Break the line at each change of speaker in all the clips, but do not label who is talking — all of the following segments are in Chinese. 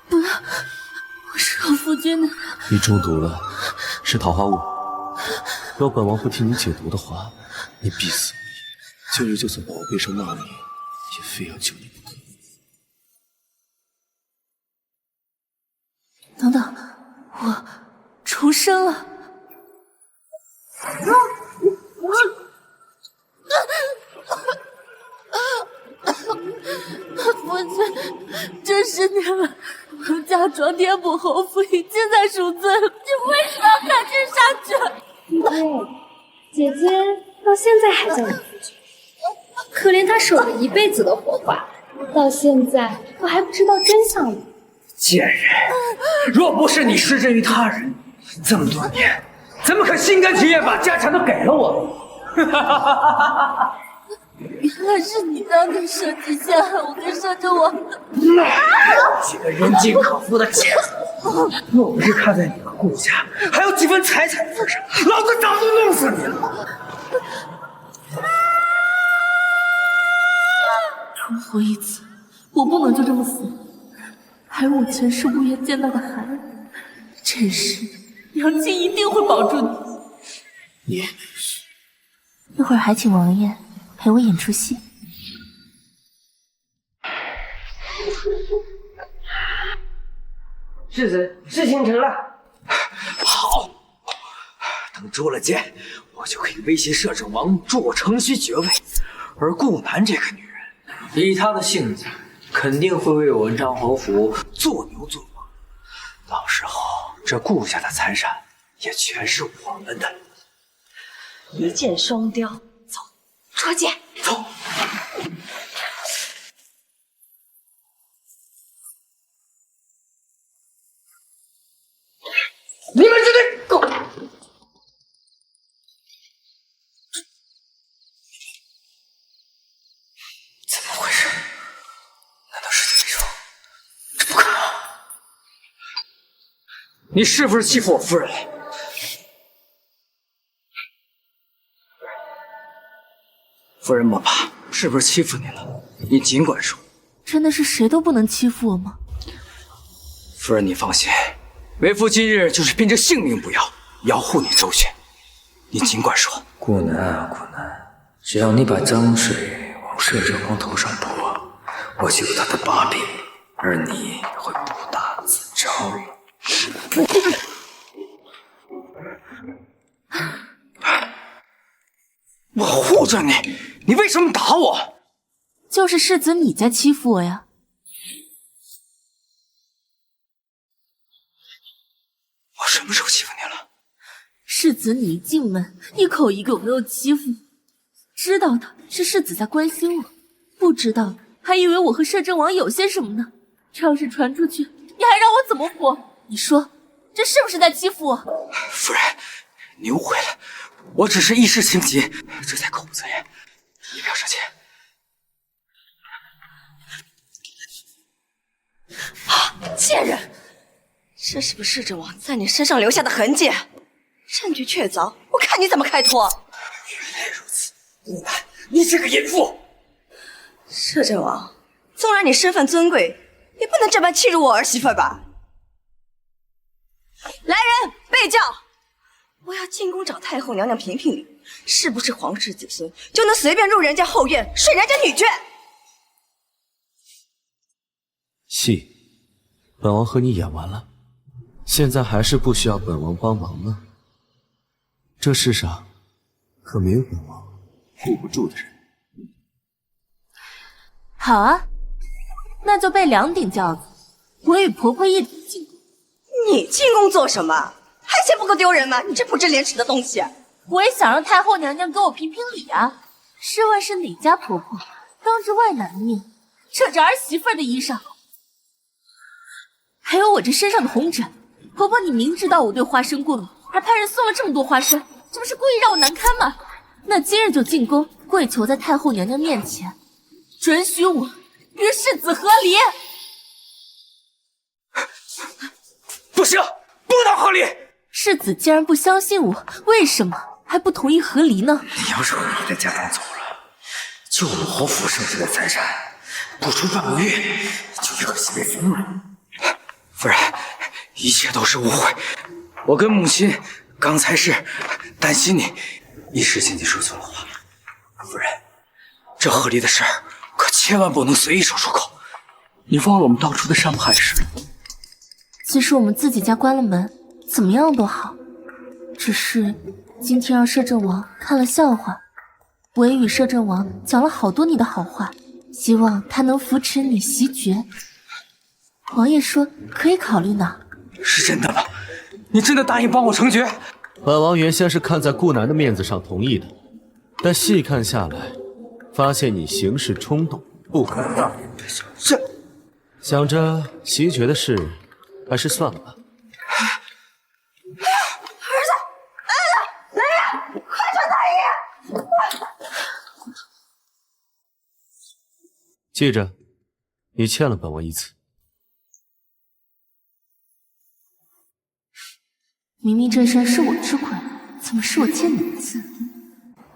不要，我是有夫君的人。
你中毒了，是桃花雾。若本王不替你解毒的话，你必死无疑。今日就算宝贝上骂你，也非要救你不可。
等等，我重生了。夫君，这10年来，我假装天不侯府已经在赎罪了，你为什么要赶尽杀绝？
对，姐姐到现在还叫你夫君，可怜她守了一辈子的活法，到现在我还不知道真相呢。
贱人，若不是你施珍于他人，这么多年怎么可心甘情愿把家产都给了我？
原来是你当初设计陷害我跟摄政王的。
几个人尽可夫的贱子，若不是看在你和顾家还有几分财产份上，老子早就弄死你了。
重活一次，我不能就这么死。还有我前世无缘见到的孩儿，这事娘亲一定会保住你。一会儿还请王爷陪我演出戏。
世子，事情成了。好，等捉了奸，我就可以威胁摄政王助我承袭爵位。而顾南这个女人，以她的性子，肯定会为我文昌侯府做牛做马。到时候，这顾家的财产也全是我们的。
一箭双雕，走，捉奸，
走。你们这对狗！怎么回事？难道是这种？这不可能！你是不是欺负我夫人了？夫人莫怕，是不是欺负你了？你尽管说。
真的是谁都不能欺负我吗？
夫人，你放心。为夫今日就是拼着性命不要，要护你周全。你尽管说。
顾南啊，顾南，只要你把脏水往摄政王头上泼，我就有他的把柄，而你会不打自招。
我护着你，你为什么打我？
就是世子你在欺负我呀。
我什么时候欺负你了？
世子你一进门，一口一个我没有欺负你，知道的是世子在关心我，不知道的还以为我和摄政王有些什么呢。这要是传出去，你还让我怎么活？你说这是不是在欺负我？
夫人，你误会了，我只是一时情急，这才口不择言，你不要生气。
贱人！这是不是摄政王在你身上留下的痕迹？证据确凿，我看你怎么开脱！
原来如此，顾南，你这个淫妇！
摄政王，纵然你身份尊贵，也不能这般欺辱我儿媳妇吧？来人，备轿！我要进宫找太后娘娘评评理，是不是皇室子孙就能随便入人家后院睡人家女眷？
戏，本王和你演完了，现在还是不需要本王帮忙吗？这世上可没有本王护不住的人。
好啊，那就备2顶轿子，我与婆婆一起进宫。
你进宫做什么？还嫌不够丢人吗？你这不知廉耻的东西！
我也想让太后娘娘给我评评理啊！试问是哪家婆婆当着外男的面，扯着儿媳妇的衣裳？还有我这身上的红疹，婆婆，你明知道我对花生过敏，还派人送了这么多花生，这不是故意让我难堪吗？那今日就进宫，跪求在太后娘娘面前，准许我与世子和离。
不行，不能和离！
世子既然不相信我，为什么还不同意和离呢？
你要是和你的家当走了，就我们侯府剩下的财产，不出半个月就可惜被封了。夫人，一切都是误会，我跟母亲刚才是担心你，一时间就说错了话。夫人，这和离的事儿可千万不能随意说出口。你忘了我们当初的商判时？
其实我们自己家关了门，怎么样都好。只是今天让摄政王看了笑话，我也与摄政王讲了好多你的好话，希望他能扶持你袭爵。王爷说可以考虑呢。
是真的吗？你真的答应帮我成爵？
本王原先是看在顾南的面子上同意的，但细看下来，发现你行事冲动，不可让。
这
想着袭爵的事，还是算了吧。记着，你欠了本王一次。
明明这事儿是我吃亏，怎么是我欠你一次？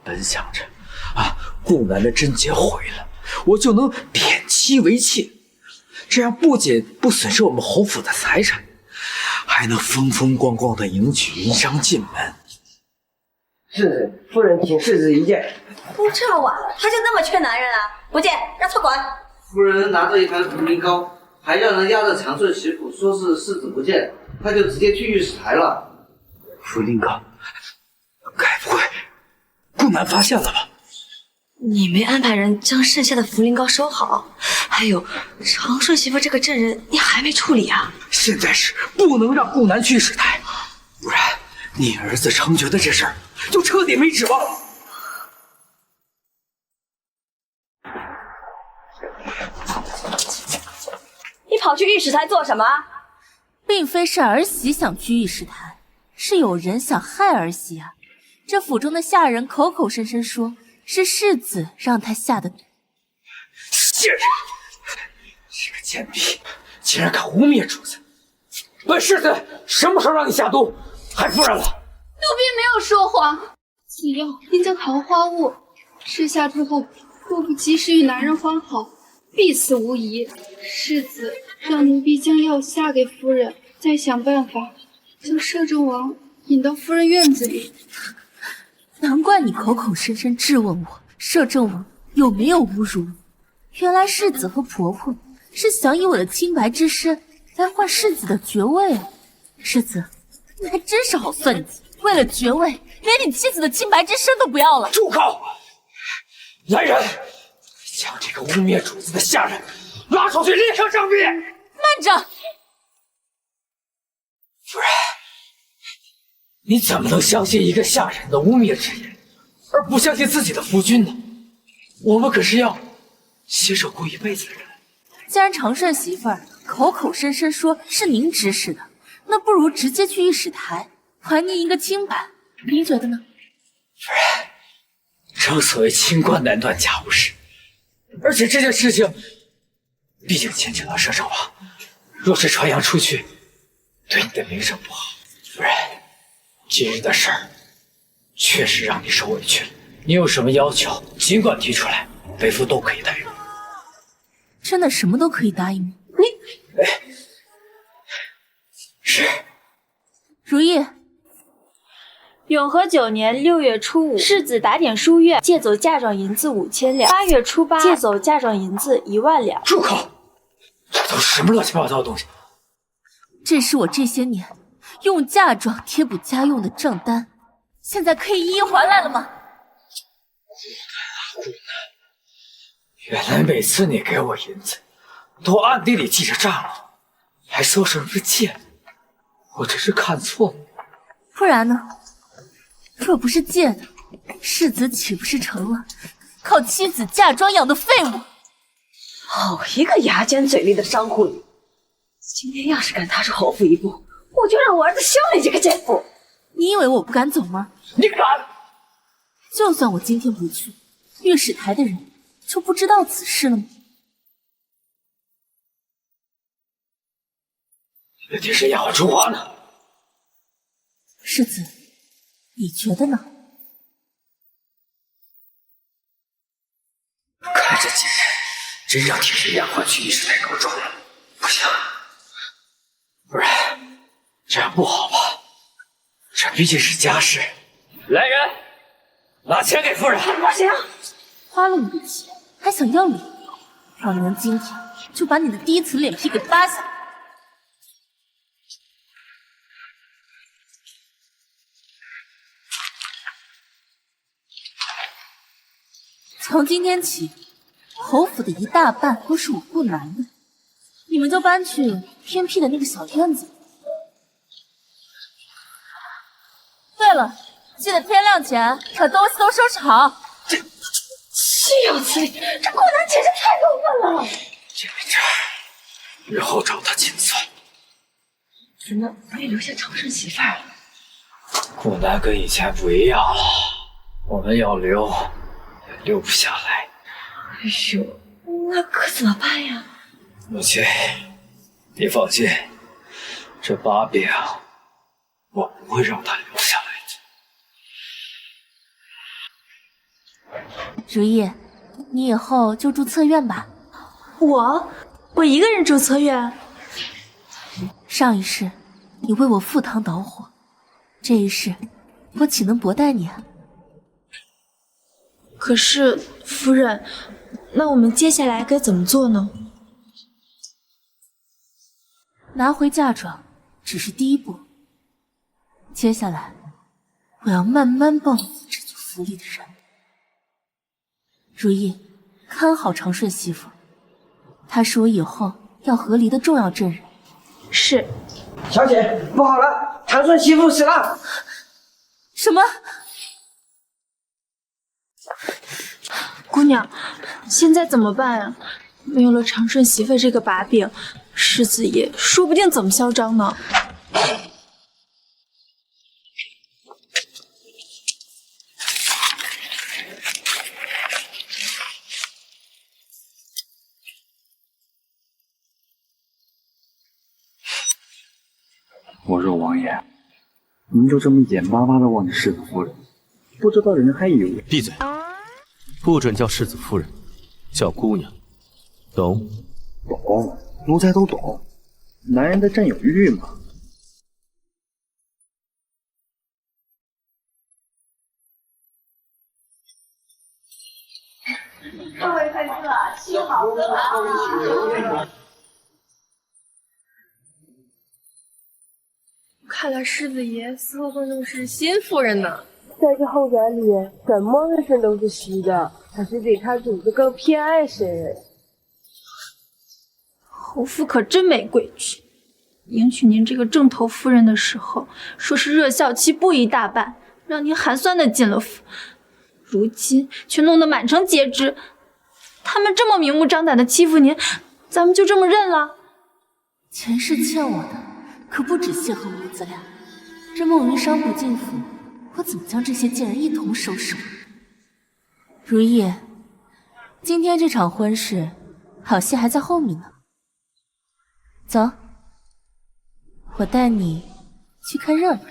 本想着顾南的贞洁毁了，我就能贬妻为妾，这样不仅不损失我们侯府的财产，还能风风光光的迎娶云裳进门。
是夫人，请世子一见。
都这晚了，他就那么缺男人啊？不见，让他滚！
夫人拿着一盘茯苓糕，还让人压着长顺媳妇，说是世子不见，他就直接去御史台了。
茯苓糕，该不会顾南发现了吧？
你没安排人将剩下的茯苓糕收好，还有长顺媳妇这个证人，你还没处理啊？
现在是不能让顾南去史台，不然你儿子成爵的这事儿就彻底没指望了。
你跑去御史台做什么？
并非是儿媳想去御史台，是有人想害儿媳啊！这府中的下人口口声声说是世子让他下的毒。
贱人，这个贱婢竟然敢污蔑主子！本世子什么时候让你下毒害夫人了？
奴婢没有说谎，此药名叫桃花坞，吃下之后，若不及时与男人欢好，必死无疑。世子让奴婢将药下给夫人，再想办法将摄政王引到夫人院子里。
难怪你口口声声质问我摄政王有没有侮辱我，原来世子和婆婆是想以我的清白之身来换世子的爵位啊！世子，你还真是好算计，为了爵位，连你妻子的清白之身都不要了！
住口！来人，将这个污蔑主子的下人拉出去，立刻杖毙！
慢着！
夫人，你怎么能相信一个下人的污蔑之言，而不相信自己的夫君呢？我们可是要携手过一辈子的人。
既然长顺媳妇儿口口声声说是您指使的，那不如直接去御史台还您一个清白，您觉得呢？
夫人，正所谓清官难断家务事，而且这件事情毕竟牵扯到摄政王，若是传扬出去，对你的名声不好。夫人，今日的事儿确实让你受委屈了，你有什么要求尽管提出来，为夫都可以答应。
真的什么都可以答应吗？
是。
如意，
永和9年6月初5，世子打点书院，借走嫁妆银子5000两。8月初8，借走嫁妆银子1万两。
住口！这都是什么乱七八糟的东西？
这是我这些年用嫁妆贴补家用的账单，现在可以一一还来了吗？
原来每次你给我银子，都暗地里记着账了，还说什么是借，我只是看错了。
不然呢？若不是借的，世子岂不是成了靠妻子嫁妆养的废物？
好一个牙尖嘴利的商户女！今天要是敢踏出侯府一步，我就让我儿子休你这个贱妇！
你以为我不敢走吗？
你敢！
就算我今天不去，御史台的人就不知道此事了吗？
你这是养我出花呢？
世子，你觉得呢？
这贱人真让天师眼换去意识太高重了，不行，夫人，这样不好吧？这毕竟是家事。来人，拿钱给夫人。
不行，
花了我的钱，还想要理由，老娘今天就把你的第一层脸皮给扒下来。从今天起，侯府的一大半都是我顾南的，你们就搬去偏僻的那个小院子。对了，记得天亮前把东西都收拾好。
岂有此理！这顾南简直太过分了！
这日后找他清算。
怎么可以留下长顺媳妇儿？
顾南跟以前不一样了，我们要留也留不下来。
哎呦，那可怎么办呀？
母亲，你放心，这把柄我不会让他留下来的。
如意，你以后就住侧院吧。
我一个人住侧院？
上一世你为我赴汤蹈火，这一世我岂能薄待你啊？
可是夫人，那我们接下来该怎么做呢？
拿回嫁妆只是第一步，接下来我要慢慢报复这座府里的人。如意，看好长顺媳妇，她是我以后要和离的重要证人。
是。
小姐，不好了，长顺媳妇死了！
什么？
姑娘，现在怎么办啊？没有了长顺媳妇这个把柄，世子爷说不定怎么嚣张呢？
我说王爷，您就这么眼巴巴地望着世子夫人，不知道人还以为……
闭嘴！不准叫世子夫人，叫姑娘，懂？
懂，奴才都懂。男人的占有欲嘛。
各位贵客，请好喝啊！
看来世子爷似乎会弄是新夫人呢。
在这后宅里，什么人都是虚的，还是得看主子更偏爱谁。
侯府可真没规矩，迎娶您这个正头夫人的时候，说是热孝期不宜大办，让您寒酸的进了府，如今却弄得满城皆知。他们这么明目张胆的欺负您，咱们就这么认了？
前世欠我的可不止谢和母子俩，这孟云商不进府，我怎么将这些贱人一同收拾？如意，今天这场婚事，好戏还在后面呢。走，我带你去看热闹。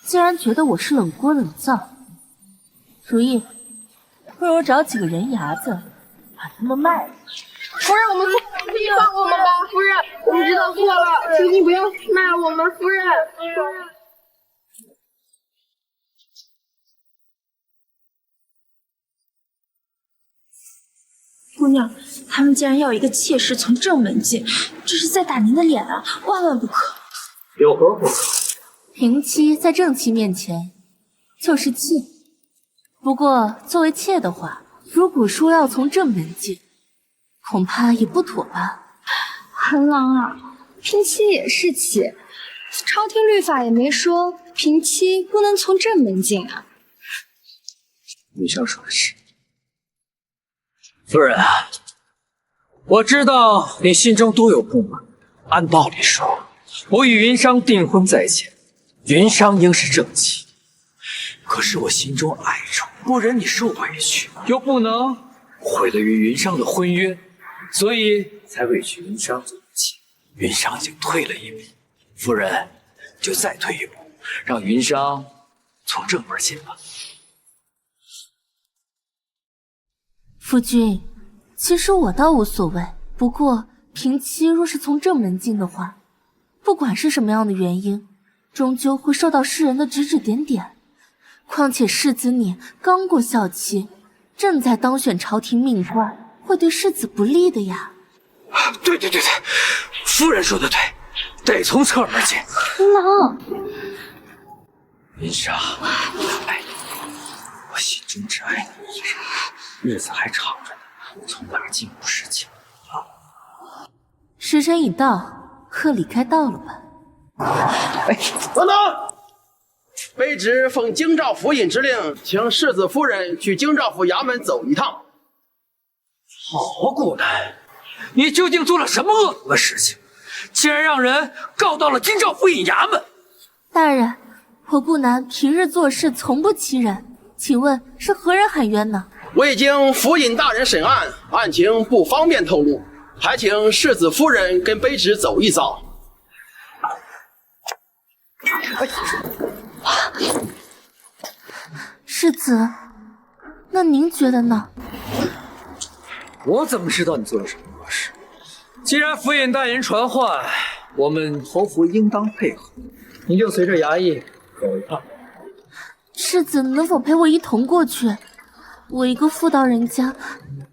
竟然觉得我是冷锅冷灶，如意，不如找几个人牙子把他们卖了。
夫人，我们错，你放我们吧，夫人，我们知道错了，求你不要卖我们，夫人。
姑娘，他们竟然要一个妾室从正门进，这是在打您的脸啊！万万不可！
有何不可？
平妻在正妻面前就是妾，不过作为妾的话，如果说要从正门进，恐怕也不妥吧。
韩郎啊，平妻也是妾，朝廷律法也没说平妻不能从正门进啊。
你想说的是？夫人啊，我知道你心中都有不满。按道理说，我与云商订婚在前，云商应是正妻。
可是我心中爱着，不忍你受委屈，又不能毁了与云裳的婚约，所以才委屈云裳做不起。云裳已经退了一步，夫人就再退一步，让云裳从正门进吧。
夫君，其实我倒无所谓，不过平妻若是从正门进的话，不管是什么样的原因，终究会受到世人的指指点点。况且世子你刚过孝期，正在当选朝廷命官，会对世子不利的呀。
对，夫人说的对，得从侧门进。
郎，
云裳，我爱你，我心中只爱你一人，日子还长着呢，从哪进步事情啊？
时辰已到，贺礼该到了吧？
等等！卑职奉京兆府尹之令，请世子夫人去京兆府衙门走一趟。
好，顾南，你究竟做了什么恶毒的事情，竟然让人告到了京兆府尹衙门？
大人，我顾南平日做事从不欺人，请问是何人喊冤呢？
未经府尹大人审案，案情不方便透露，还请世子夫人跟卑职走一遭。
世子，那您觉得呢？
我怎么知道你做了什么恶事？既然府尹大人传唤，我们侯府应当配合，你就随着衙役走一趟。
世子能否陪我一同过去？我一个妇道人家，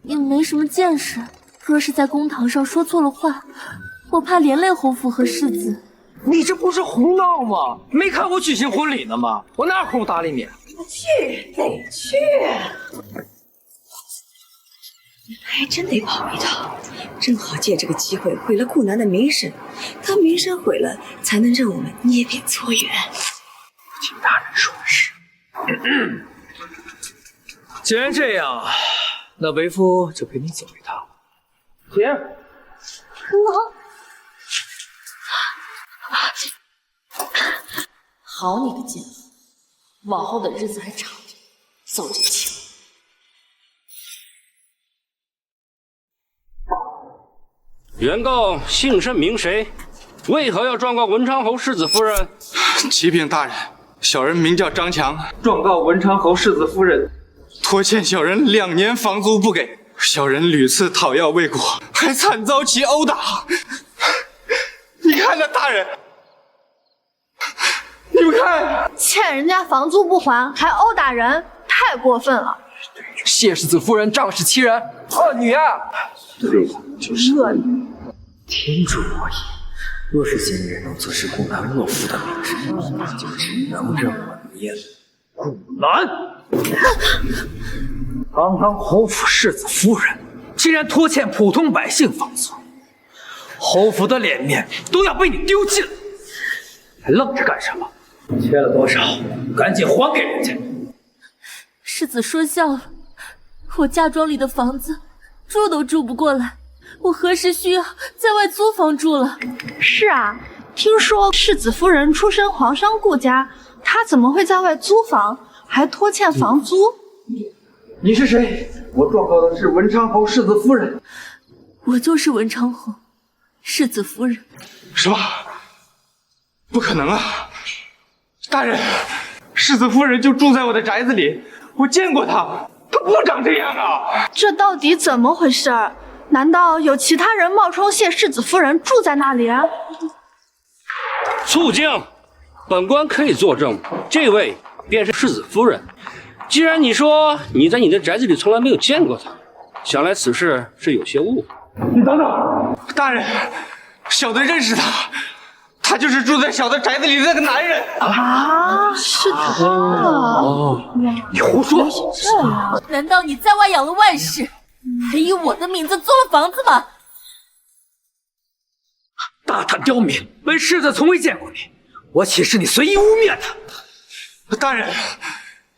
也没什么见识，若是在公堂上说错了话，我怕连累侯府和世子。
你这不是胡闹吗？没看我举行婚礼呢吗？我哪空搭理你？
去，得去。还真得跑一趟，正好借这个机会毁了顾南的名声。他名声毁了，才能让我们捏扁搓圆。
听大人说的是。既然这样，那为夫就陪你走一趟。
请。
好你个贱妇，往后的日子还长着，走就行。
原告姓甚名谁？为何要状告文昌侯世子夫人？
启禀大人，小人名叫张强，
状告文昌侯世子夫人，
拖欠小人2年房租不给，小人屡次讨要未果，还惨遭其殴打。你看那大人，你们看，
欠人家房租不还，还殴打人，太过分了。
谢世子夫人仗势欺人，恶女啊！
对，就是
恶女。
天助我也！若是今日能坐视顾南恶妇的名声，就只能认我爹了。顾南，堂堂侯府世子夫人，竟然拖欠普通百姓房租，侯府的脸面都要被你丢尽了，还愣着干什么？缺了多少，赶紧还给人家！
世子说笑了，我嫁妆里的房子住都住不过来，我何时需要在外租房住了？
是啊，听说世子夫人出身皇商顾家，她怎么会在外租房，还拖欠房租？
你是谁？我状告的是文昌侯世子夫人。
我就是文昌侯世子夫人。
什么？不可能啊！大人，世子夫人就住在我的宅子里，我见过她，她不长这样啊！
这到底怎么回事？难道有其他人冒充谢世子夫人住在那里啊？
肃静！本官可以作证，这位便是世子夫人。既然你说你在你的宅子里从来没有见过她，想来此事是有些误会。
你等等，大人，小的认识他，他就是住在小的宅子里的那个男人
啊！是他
哦，你胡说！
这样？
难道你在外养了外室，还以我的名字租了房子吗？
大胆刁民！本世子从未见过你，我岂是你随意污蔑的？
大人，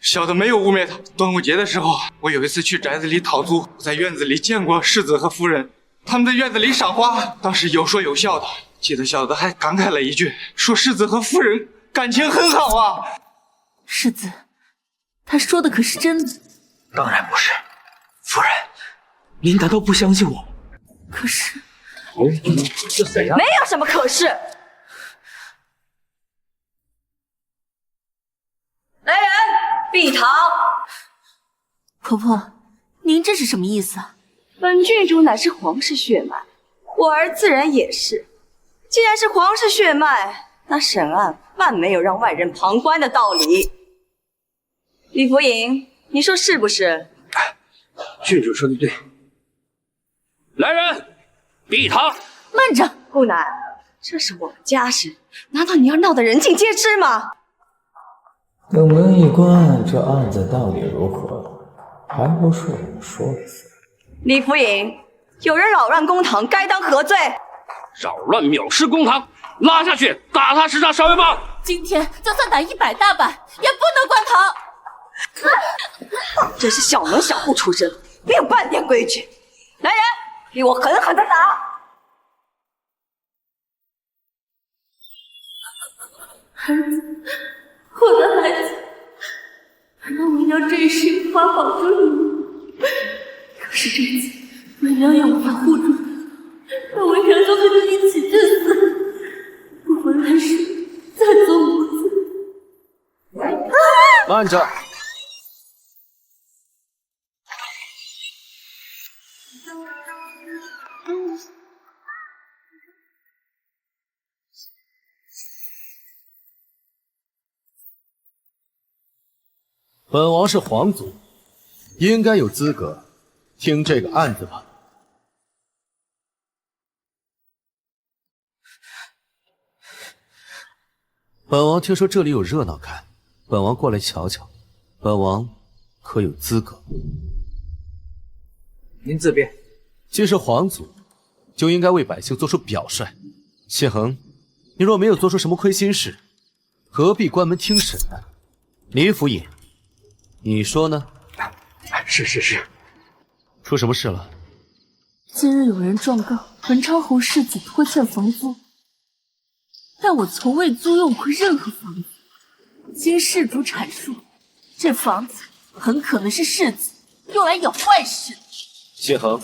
小的没有污蔑他。端午节的时候，我有一次去宅子里讨租，在院子里见过世子和夫人，他们在院子里赏花，当时有说有笑的。记得小的还感慨了一句，说世子和夫人感情很好啊。
世子，他说的可是真的？
当然不是，夫人，您难道不相信我？
可是，
这谁呀？
没有什么可是。来人，碧堂。
婆婆，您这是什么意思啊？
本郡主乃是皇室血脉，我儿自然也是。既然是皇室血脉，那审案万没有让外人旁观的道理。李福隐，你说是不是？
郡主说的对。来人，碧堂。
慢着，
顾南，这是我们家事，难道你要闹得人尽皆知吗？
等门一关，这案子到底如何，还不是我们说了算。
李福隐，有人扰乱公堂，该当何罪？
扰乱藐视公堂，拉下去打他10丈少爷棒！
今天就算打100大板，也不能关堂。
真是小门小户出身，没有半点规矩。来人，给我狠狠的打！
儿子，我的孩子，让为娘这一世无法保住你，可是这次为娘也无法护住你。那为娘就和你一起去死，不管来世再做母子。
慢着！本王是皇族，应该有资格听这个案子吧？本王听说这里有热闹看，本王过来瞧瞧。本王可有资格？
您自便。
既是皇族，就应该为百姓做出表率。谢恒，你若没有做出什么亏心事，何必关门听审呢？李府尹，你说呢？
是。
出什么事了？
今日有人状告文昌侯世子拖欠房租，但我从未租用过任何房子。经事主阐述，这房子很可能是世子用来养外室的。
谢恒，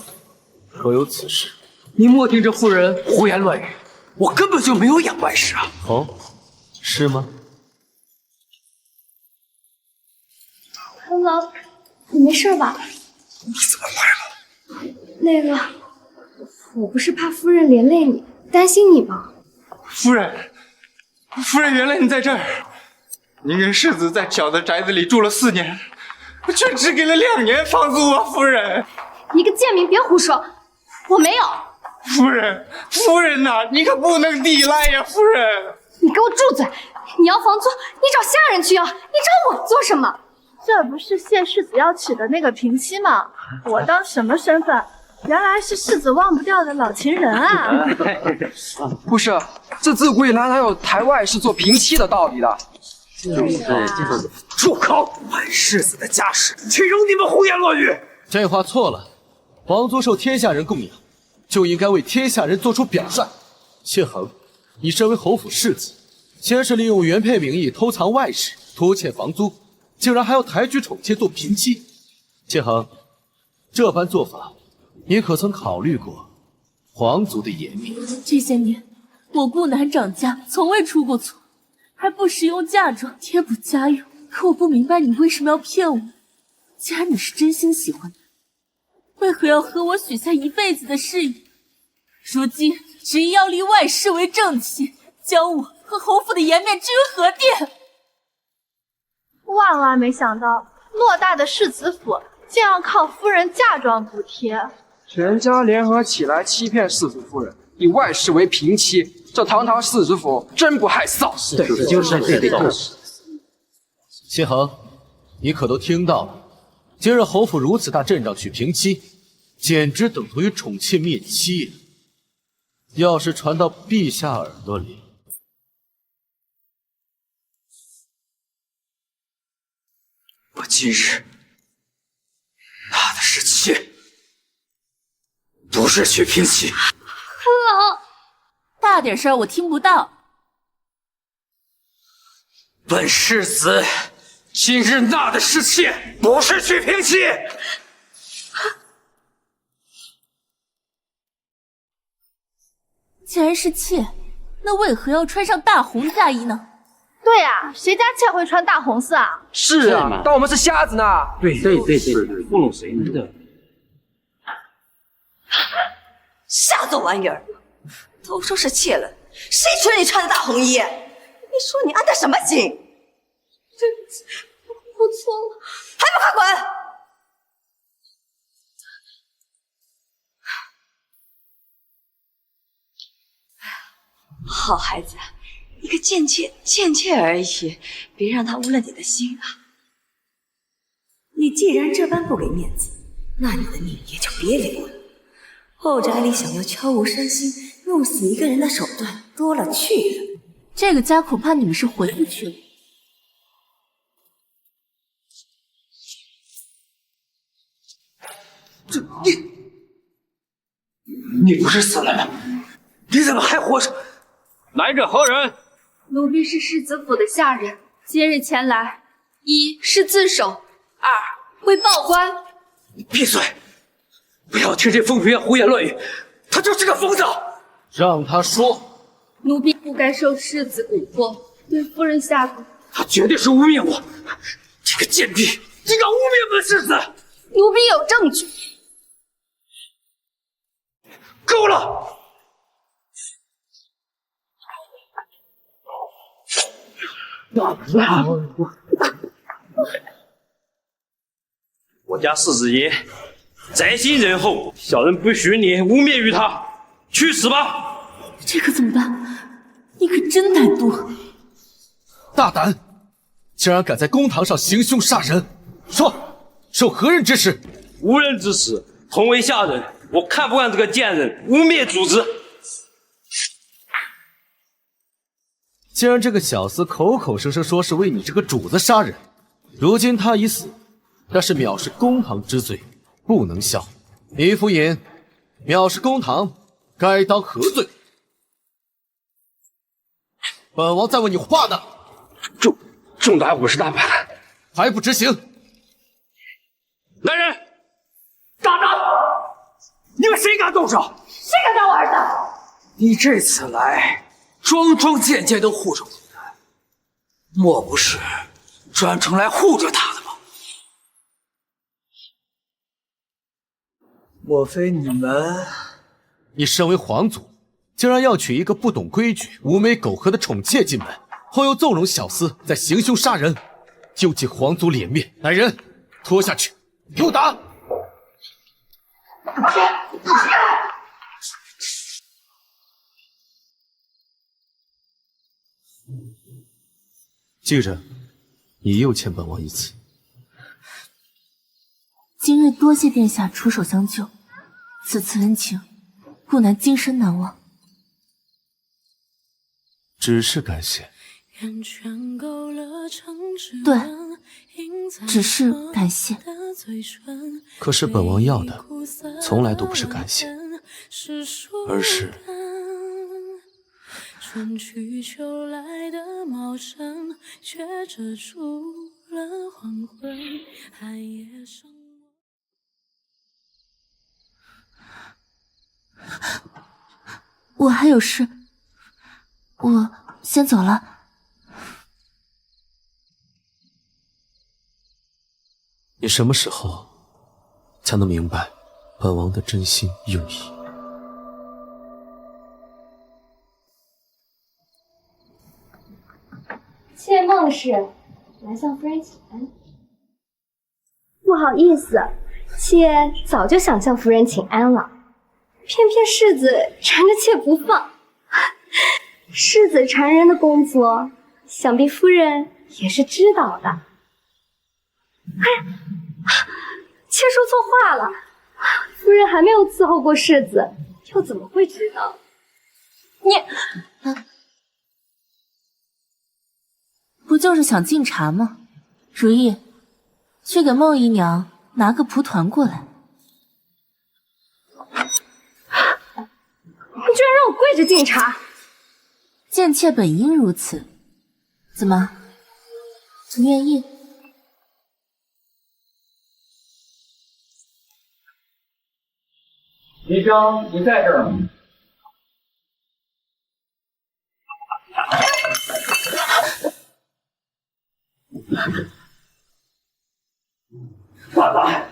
可有此事？
您莫听这妇人胡言乱语，我根本就没有养外室啊！
哦，是吗？
恒王，你没事吧？
你怎么来了？
那个，我不是怕夫人连累你，担心你吗？
夫人，原来你在这儿。您跟世子在小的宅子里住了4年，却只给了2年房租啊，夫人！
你个贱民，别胡说，我没有。
夫人呐，你可不能抵赖呀，夫人！
你给我住嘴！你要房租，你找下人去要，你找我做什么？
这不是谢世子要娶的那个平妻吗？我当什么身份？原来是世子忘不掉的老情人啊！
不是，这自古以来哪有抬外室做平妻的道理的？
住口！本世子的家事，岂容你们胡言乱语？
这话错了，皇族受天下人供养，就应该为天下人做出表率。谢恒，你身为侯府世子，先是利用原配名义偷藏外室，拖欠房租，竟然还要抬举宠妾做平妻。谢恒，这般做法，你可曾考虑过皇族的颜面？
这些年，我顾南掌家从未出过错，还不时用嫁妆贴补家用。可我不明白你为什么要骗我。既然你是真心喜欢他，为何要和我许下一辈子的誓言？如今执意要立外室为正妻，将我和侯府的颜面置于何地？
万万没想到，偌大的世子府竟要靠夫人嫁妆补贴。
全家联合起来欺骗世子夫人，以外室为平妻，这堂堂世子府真不害臊！
对，就是这。
谢恒，你可都听到了？今日侯府如此大阵仗娶平妻，简直等同于宠妾灭妻。要是传到陛下耳朵里，
我今日纳的是妾，不是娶平妻。
老，
大点声，我听不到。
本世子今日纳的是妾，不是去平妻。
既然是妾，那为何要穿上大红嫁衣呢？
对呀，谁家妾会穿大红色啊？
是啊，当我们是瞎子呢。
对，糊弄谁呢？
吓走玩意儿！都说是妾了，谁觉得你穿的大红衣？你说你安的什么心？
对不起，我错了，
还不快滚！好孩子，一个贱妾而已，别让他污了你的心啊！你既然这般不给面子，那你的命也就别留了。后宅里想要悄无声息弄死一个人的手段多了去了，
这个家恐怕你们是回不去了。
这你不是死了吗？你怎么还活着？
来者何人？
奴婢是世子府的下人，今日前来，一是自首，二会报官。
你闭嘴！不要听这疯女人胡言乱语，她就是个疯子。
让她说。
奴婢不该受世子蛊惑，对夫人下毒。
她绝对是污蔑我，这个贱婢，竟敢污蔑本世子！
奴婢有证据。
够了！
我家世子爷在心仁厚，小人不许你污蔑于他，去死吧！
这可怎么办？你可真歹毒！
大胆，竟然敢在公堂上行凶杀人！说，受何人指使？
无人指使，同为下人，我看不惯这个贱人污蔑主子。
既然这个小厮口口声声说是为你这个主子杀人，如今他已死，那是藐视公堂之罪，不能效。李福尹，藐视公堂，该当何罪？本王在问你话呢。
重打50大板，
还不执行？
来人！
大胆！你们谁敢动手？
谁敢打我儿子？
你这次来，桩桩件件都护着我的，莫不是专程来护着他的吗？莫非你们？
你身为皇族，竟然要娶一个不懂规矩、无媒苟合的宠妾进门，后又纵容小厮在行凶杀人，丢尽皇族脸面！来人，拖下去，给我打！记着，你又欠本王一次。
今日多谢殿下出手相救，此次恩情，顾南今生难忘。
只是感谢。
对，只是感谢。
可是本王要的，从来都不是感谢，而是
春去秋来的茂盛，却遮住了黄昏。寒夜上，
我还有事，我先走了。
你什么时候才能明白本王的真心用意？
妾孟氏来向夫人请安。不好意思，妾早就想向夫人请安了，偏偏世子缠着妾不放。世子缠人的工作，想必夫人也是知道的。妾说错话了，夫人还没有伺候过世子，又怎么会知道？
不就是想进茶吗？如意，去给孟姨娘拿个蒲团过来。
你居然让我跪着敬茶！
贱妾本应如此，怎么不愿意？
章，你在这儿吗？大胆！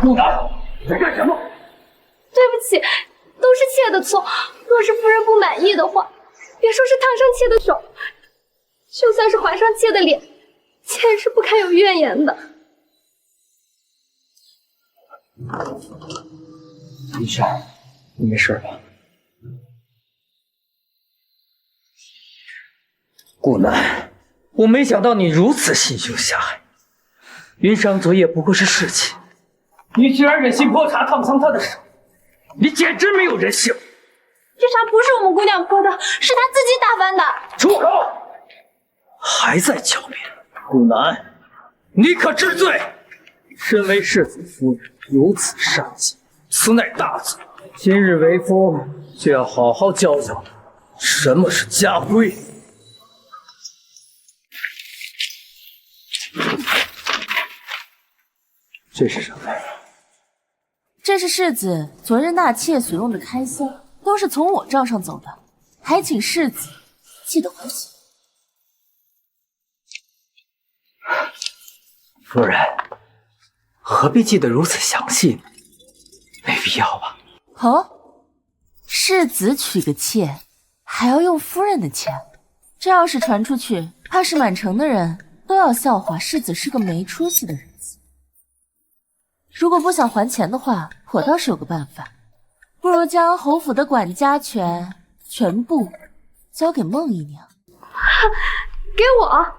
顾南，你在干什么？
对不起，都是妾的错。若是夫人不满意的话，别说是烫伤妾的手，就算是划伤妾的脸，妾也是不堪有怨言的。
医生，你没事吧？顾南，我没想到你如此心胸狭隘。云裳昨夜不过是侍妾，你居然忍心泼茶烫伤她的手，你简直没有人性！
这茶不是我们姑娘泼的，是她自己打翻的。
住口！还在狡辩，顾南，你可知罪？身为世子夫人，有此善行，此乃大罪。今日为夫就要好好教教你什么是家规。这是什么呀？
这是世子昨日纳妾所用的开销，都是从我账上走的，还请世子记得还清。
夫人，何必记得如此详细呢？没必要吧？
哦，世子娶个妾，还要用夫人的钱，这要是传出去，怕是满城的人都要笑话世子是个没出息的人子。如果不想还钱的话，我倒是有个办法，不如将侯府的管家权全部交给孟姨娘。
给我。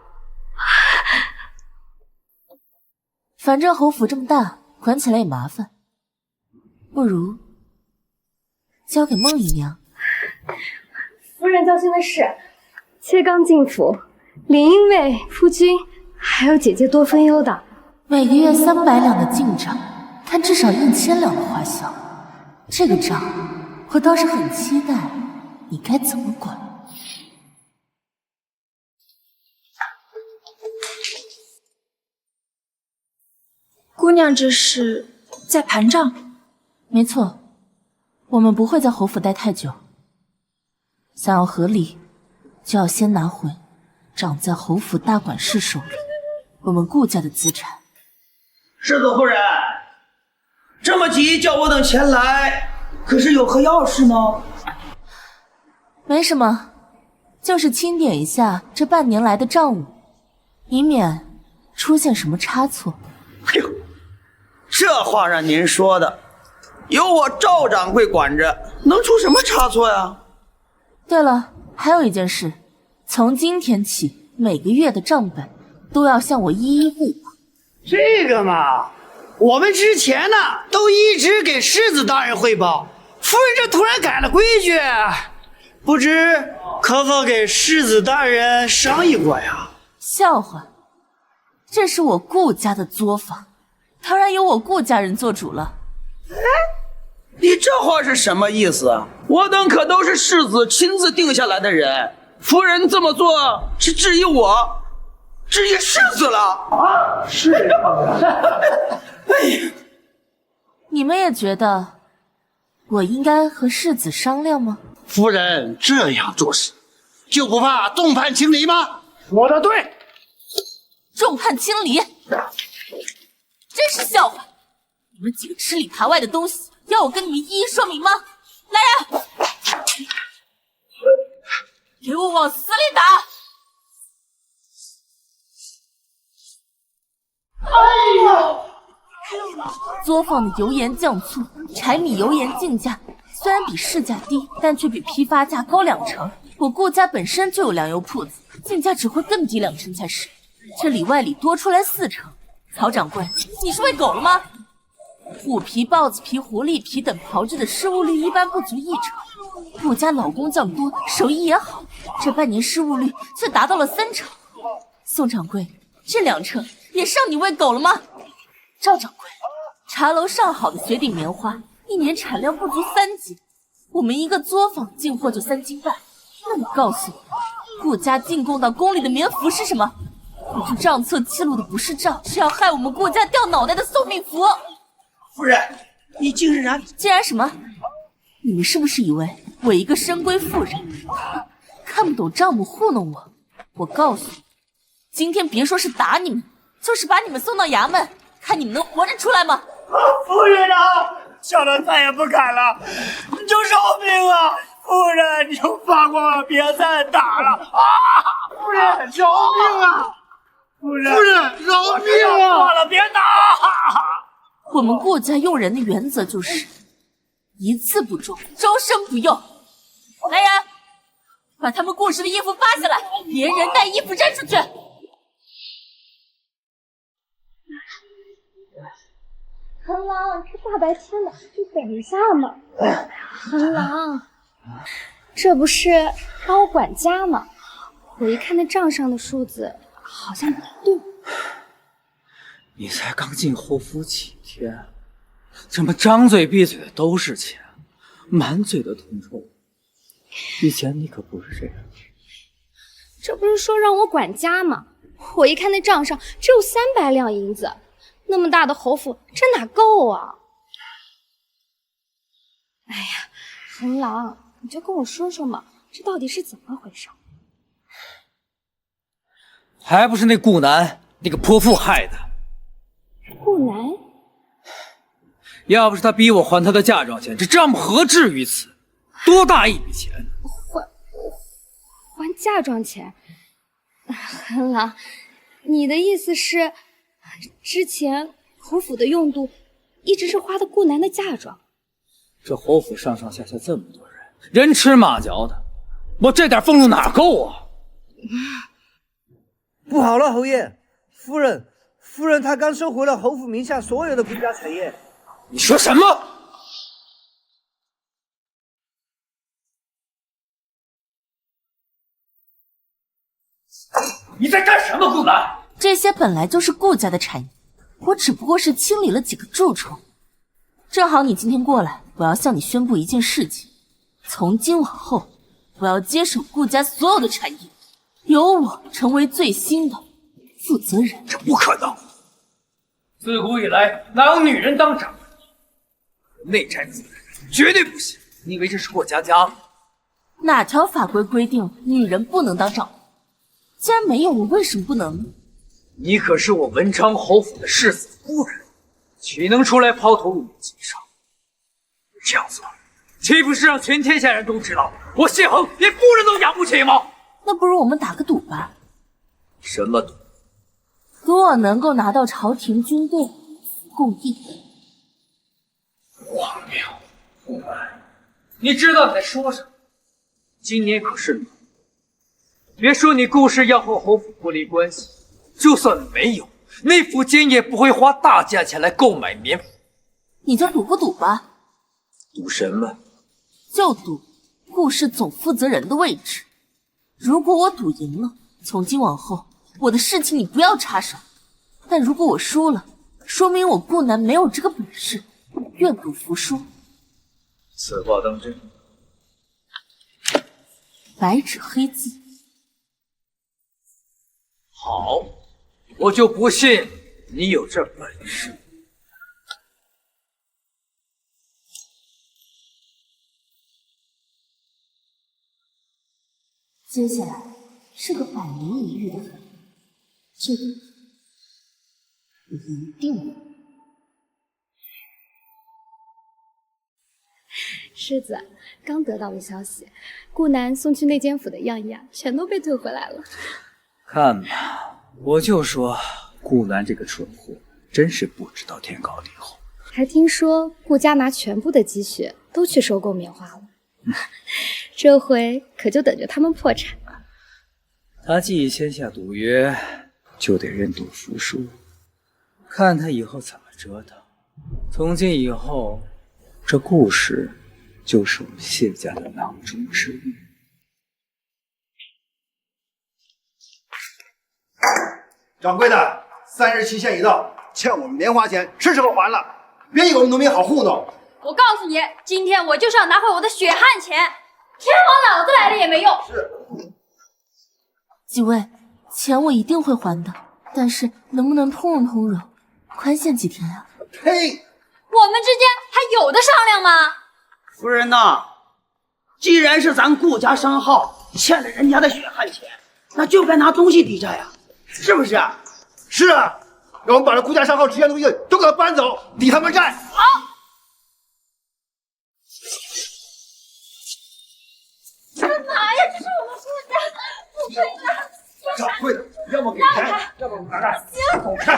反正侯府这么大，管起来也麻烦，不如交给孟姨娘。
夫人交心的事，妾刚进府，理应为夫君还有姐姐多分忧的。
每个月300两的进账，但至少1000两的花销，这个账我倒是很期待你该怎么管。
姑娘这是在盘账？
没错，我们不会在侯府待太久，想要合理，就要先拿回长在侯府大管事手里我们顾家的资产。
世子夫人，这么急叫我等前来，可是有何要事呢？
没什么，就是清点一下这半年来的账务，以免出现什么差错。
哎呦，这话让您说的，有我赵掌柜管着，能出什么差错呀？
对了，还有一件事，从今天起，每个月的账本都要向我一一汇报。
这个嘛，我们之前呢都一直给世子大人汇报，夫人这突然改了规矩，不知可否给世子大人商议过呀？
笑话，这是我顾家的作坊，当然由我顾家人做主了。
你这话是什么意思啊？我等可都是世子亲自定下来的人，夫人这么做是质疑我，质疑世子了啊！是哎呀，
你们也觉得我应该和世子商量吗？
夫人这样做事，就不怕众叛亲离吗？说得对，
众叛亲离，真是笑话！你们几个吃里扒外的东西，要我跟你们一一说明吗？来人，给我往死里打！
哎呦！
作坊的油盐酱醋、柴米油盐进价，虽然比市价低，但却比批发价高2成。我顾家本身就有粮油铺子，进价只会更低2成才是。这里外里多出来4成。曹掌柜，你是喂狗了吗？虎皮、豹子皮、狐狸皮等炮制的失误率一般不足1成。顾家老工匠多，手艺也好，这半年失误率却达到了3成。宋掌柜，这2成也是让你喂狗了吗？赵掌柜，茶楼上好的雪顶棉花，一年产量不足3斤，我们一个作坊进货就3斤半。那你告诉我，顾家进贡到宫里的棉服是什么？我这账册记录的不是账，是要害我们顾家掉脑袋的送命符。
夫人，
你竟然
什么？你们是不是以为我一个深闺妇人，看不懂丈母糊弄我？我告诉你，今天别说是打你们，就是把你们送到衙门，看你们能活着出来吗？
夫人啊，小的再也不敢了，你就饶命啊！夫人，你就放过我，别再打了啊！夫人，饶命啊！夫人，饶命啊！算了，别打！
我们顾家用人的原则就是一次不忠，终身不用。来人，把他们顾氏的衣服扒下来，连人带衣服扔出去。
恒郎，这大白天的，就等一下嘛。恒郎，这不是帮我管家吗？我一看那账上的数字，好像不对。
你才刚进侯府几天，怎么张嘴闭嘴的都是钱，满嘴的铜臭？以前你可不是这样。
这不是说让我管家吗？我一看那账上只有300两银子，那么大的侯府，这哪够啊？哎呀，恒郎，你就跟我说说嘛，这到底是怎么回事？
还不是那顾南那个泼妇害的。
顾南，
要不是他逼我还他的嫁妆钱，这账目何至于此？多大一笔钱！
还嫁妆钱？恒郎，你的意思是，之前侯府的用度一直是花的顾南的嫁妆？
这侯府上上下下这么多人，人吃马嚼的，我这点俸禄哪够啊？
不好了，侯爷，夫人她刚收回了侯府名下所有的顾家产业。
你说什么？你在干什么，顾南？
这些本来就是顾家的产业，我只不过是清理了几个蛀虫。正好你今天过来，我要向你宣布一件事情：从今往后，我要接手顾家所有的产业，由我成为最新的负责人。
这不可能！自古以来，哪有女人当长官？内宅子人绝对不行！你以为这是过家家吗？
哪条法规规定女人不能当长官？既然没有，我为什么不能呢？
你可是我文昌侯府的世子夫人，岂能出来抛头露面经商？这样做，岂不是让全天下人都知道我谢恒连夫人都养不起吗？
那不如我们打个赌吧。
什么赌？
赌我能够拿到朝廷军队供应。
荒谬！顾南，你知道你在说什么？今年可是暖，别说你顾氏要和侯府脱离关系，就算没有，内府今也不会花大价钱来购买棉服。
你就赌不赌吧？
赌什么？
就赌顾氏总负责人的位置。如果我赌赢了，从今往后我的事情你不要插手；但如果我输了，说明我顾南没有这个本事，愿赌服输。
此话当真？
白纸黑字。
好，我就不信你有这本事。
接下来是个百年一遇的狠，这个一定。
世子，刚得到的消息，顾南送去内监府的样样全都被退回来了。
看吧，我就说顾南这个蠢货真是不知道天高地厚。
还听说顾家拿全部的积蓄都去收购棉花了，这回可就等着他们破产。
他既已签下赌约，就得认赌服输，看他以后怎么折腾。从今以后，这顾氏就是我们谢家的囊中之物。
掌柜的，3日期限已到，欠我们棉花钱是时候还了，别以为我们农民好糊弄。
我告诉你，今天我就是要拿回我的血汗钱，天王老子来了也没用。
是。
几位，钱我一定会还的，但是能不能通融通融，宽限几天啊？
呸！
我们之间还有的商量吗？
夫人呐，既然是咱顾家商号欠了人家的血汗钱，那就该拿东西抵债呀，是不是啊？
是啊，让我们把这顾家商号值钱东西都给他搬走，抵他们债。
好。干嘛呀？这是我们顾家，不可以拿。
掌柜的，要么给钱，要么我们拿债。走开！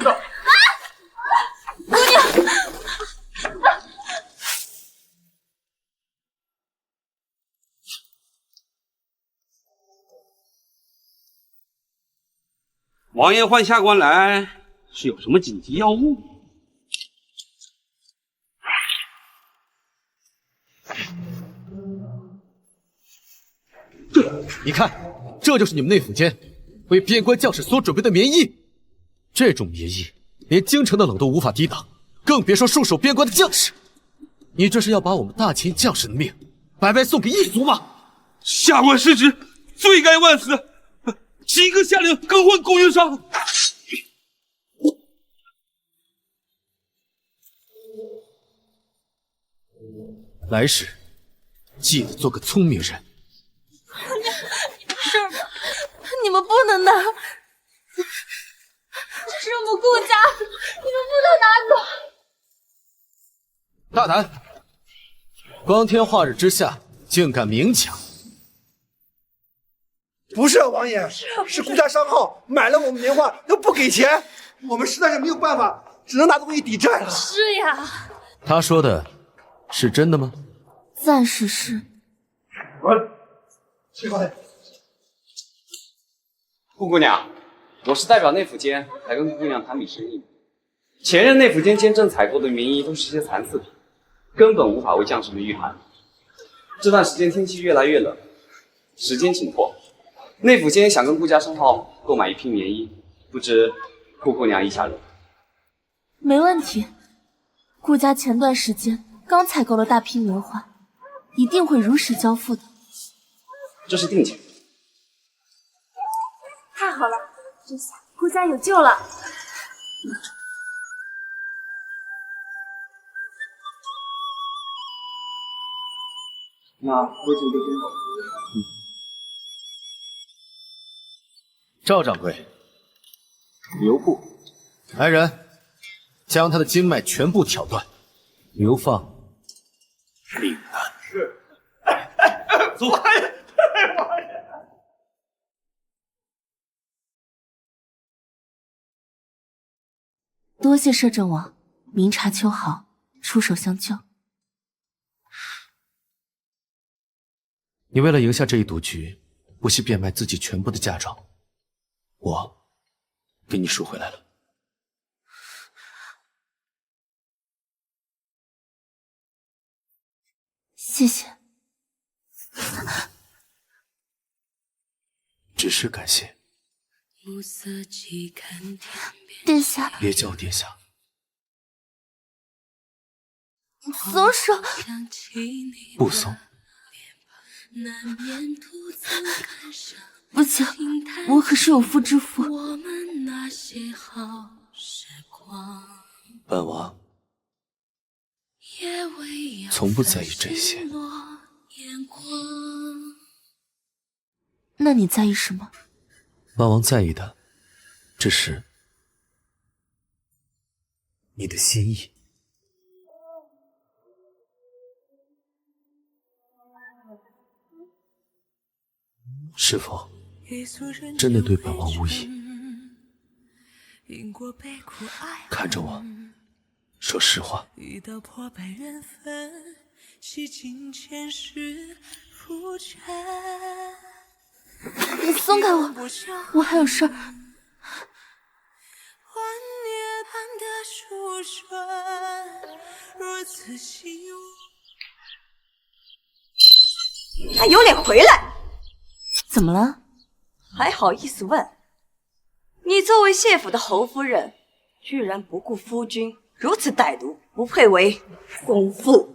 走。
姑娘。
王爷唤下官来，是有什么紧急要务？
你看，这就是你们内府监为边关将士所准备的棉衣。这种棉衣，连京城的冷都无法抵挡，更别说戍守边关的将士。你这是要把我们大秦将士的命白白送给异族吗？
下官失职，罪该万死。即刻下令更换供应商。
来时记得做个聪明人。
是吗？你们不能拿，这是我们顾家，你们不能拿走。
大胆！光天化日之下，竟敢明抢！
不是啊，王爷，是顾家商号买了我们棉花又不给钱，我们实在是没有办法，只能拿东西抵债了。
是呀。
他说的是真的吗？
暂时是。
去吧。
顾姑娘，我是代表内府监来跟顾姑娘谈笔生意。前任内府监监正采购的棉衣都是些残次品，根本无法为将士们御寒。这段时间天气越来越冷，时间紧迫。内府监想跟顾家商号购买一批棉衣，不知顾姑娘意下如何？
没问题，顾家前段时间刚采购了大批棉花，一定会如实交付的。
这是定钱。
太好了，这下顾家有救了。
那微信就先走。
赵掌柜，留步！来人，将他的经脉全部挑断，流放岭南。
是。
走开！
多谢摄政王明察秋毫，出手相救。
你为了赢下这一赌局，不惜变卖自己全部的嫁妆，我给你赎回来了。
谢谢。
只是感谢。
殿下，
别叫我殿下。
松手！
不松。
不行，我可是有妇之夫。
本王从不在意这些。
那你在意什么？
本王在意的只是你的心意。是否真的对本王无意？看着我，说实话。
你松开我，我还有事儿。
他有脸回来？
怎么了？
还好意思问？你作为谢府的侯夫人，居然不顾夫君，如此歹毒，不配为公妇。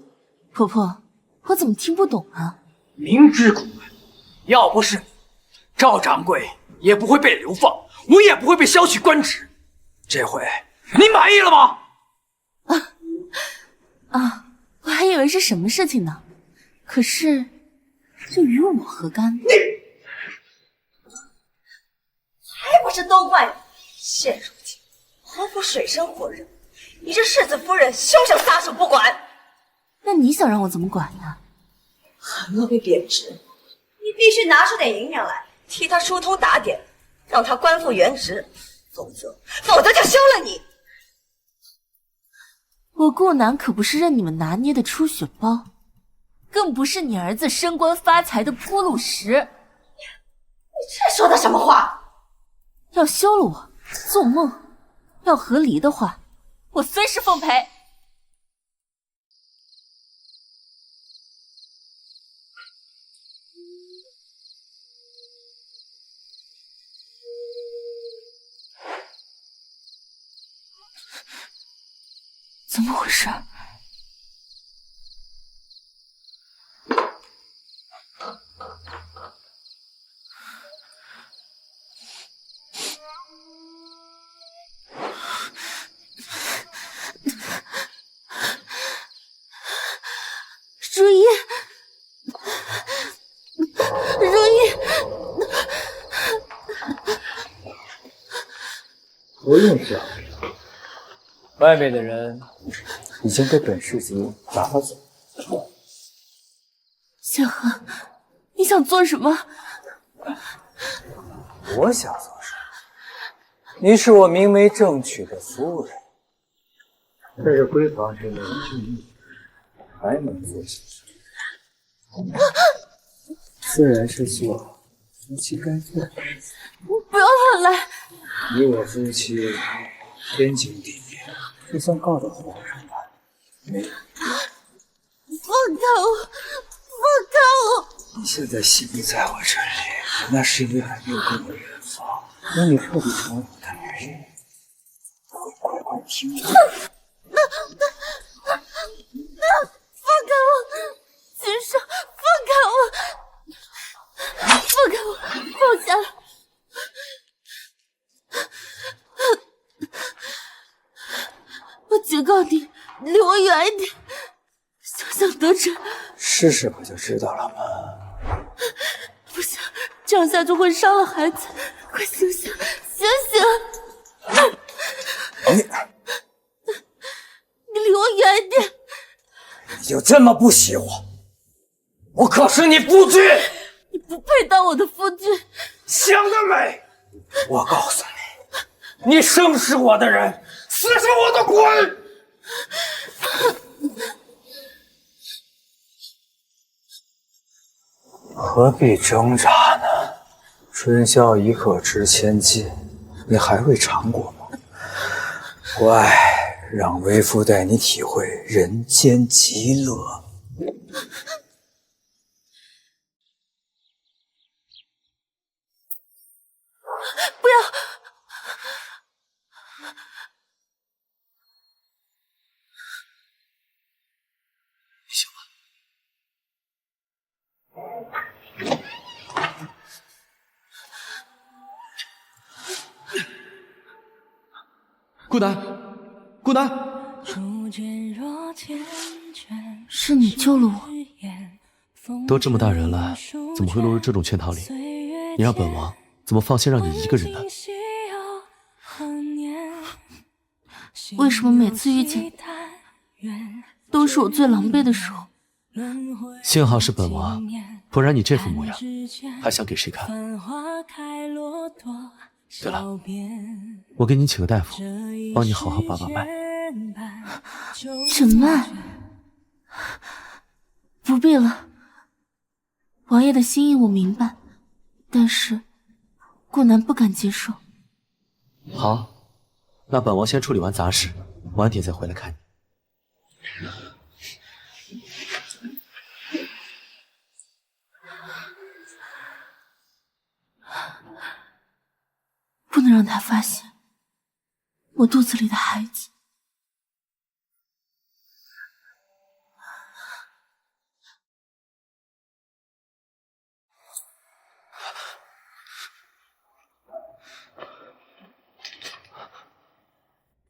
婆婆，我怎么听不懂啊？
明知故问，要不是你，赵掌柜也不会被流放，我也不会被削去官职。这回你满意了吗？
我还以为是什么事情呢，可是这与我何干？
还不是都怪你！现如今，皇府水深火热，你这世子夫人休想撒手不管。
那你想让我怎么管呢？
韩乐被贬职，你必须拿出点银两来替他疏通打点，让他官复原职，否则就休了你。
我顾南可不是任你们拿捏的出血包，更不是你儿子升官发财的铺路石。
你这说的什么话？
要休了我，做梦！要和离的话，我随时奉陪。怎么回事？如意，
不用想，外面的人已经被本市集打发走。
雪禾，你想做什么？
我想做什么？你是我明媒正娶的夫人，这是闺房之内的俊逸，还能做些什么？自然是做夫妻该做的事情。
不要乱来！
你我夫妻天经地义，就算告到皇上那里，没有。
放开我！放开我！
你现在心不在我这里，那是因为还没有跟我圆房。等你彻底成为我的女人，我会乖乖听你的。
放开我！秦少，放开我！放开我！放下来！我警告你，离我远一点！休想得逞！
试试不就知道了吗？
不行，这样下去会伤了孩子。快醒醒，醒醒！你离我远一点！
你就这么不喜欢？我可是你夫君！
你不配当我的夫君！
想得美！我告诉你，你生是我的人，死是我的鬼！何必挣扎呢？春宵一刻值千金，你还未尝过吗？乖，让为夫带你体会人间极乐。
不要！
行吧。顾南，顾南，
是你救了我。
都这么大人了，怎么会落入这种圈套里？你让本王怎么放心让你一个人呢？
为什么每次遇见都是我最狼狈的时候？
幸好是本王，不然你这副模样，还想给谁看？对了，我给你请个大夫，帮你好好把把脉。
诊脉？不必了，王爷的心意我明白，但是顾南不敢接受。
好，那本王先处理完杂事，晚点再回来看你。
不能让他发现我肚子里的孩子。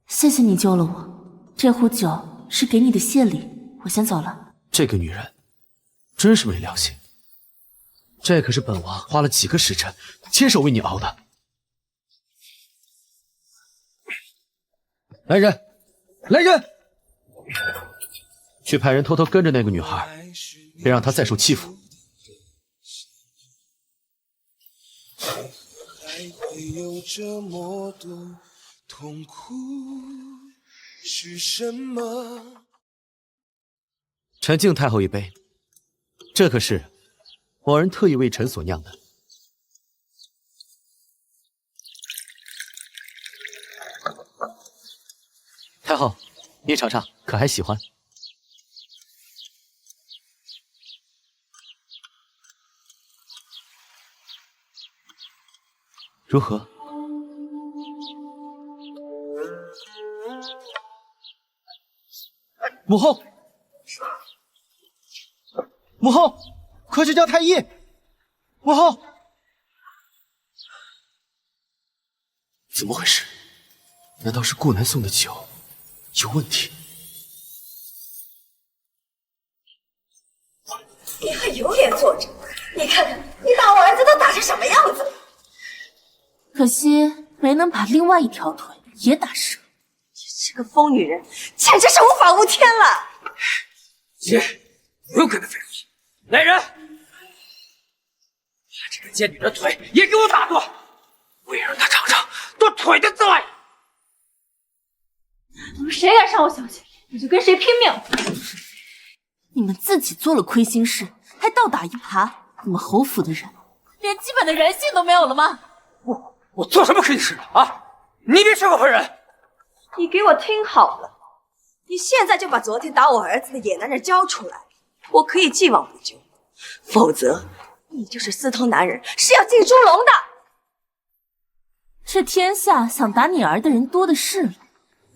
谢谢你救了我，这壶酒是给你的谢礼，我先走了。
这个女人真是没良心，这可是本王花了几个时辰亲手为你熬的。来人，来人！去派人偷偷跟着那个女孩，别让她再受欺负。
还会有这么多痛苦是什么？
臣敬太后一杯，这可是某人特意为臣所酿的。太后，你尝尝，可还喜欢？如何？
母后，母后，快去叫太医！母后，
怎么回事？难道是顾南送的酒有问题？
你还有脸坐着？你看看，你打我儿子都打成什么样子了！
可惜没能把另外一条腿也打折。
你这个疯女人，简直是无法无天了！
姐，不用跟他废话。来人，把这个贱女的腿也给我打断，我也让她尝尝剁腿的滋味。
谁敢伤我小姐，我就跟谁拼命！
你们自己做了亏心事，还倒打一耙，你们侯府的人连基本的人性都没有了吗？
我做什么亏心事了啊？你别说我本人！
你给我听好了，你现在就把昨天打我儿子的野男人交出来，我可以既往不咎，否则你就是私通男人，是要进猪笼的。
这天下想打你儿的人多的是了，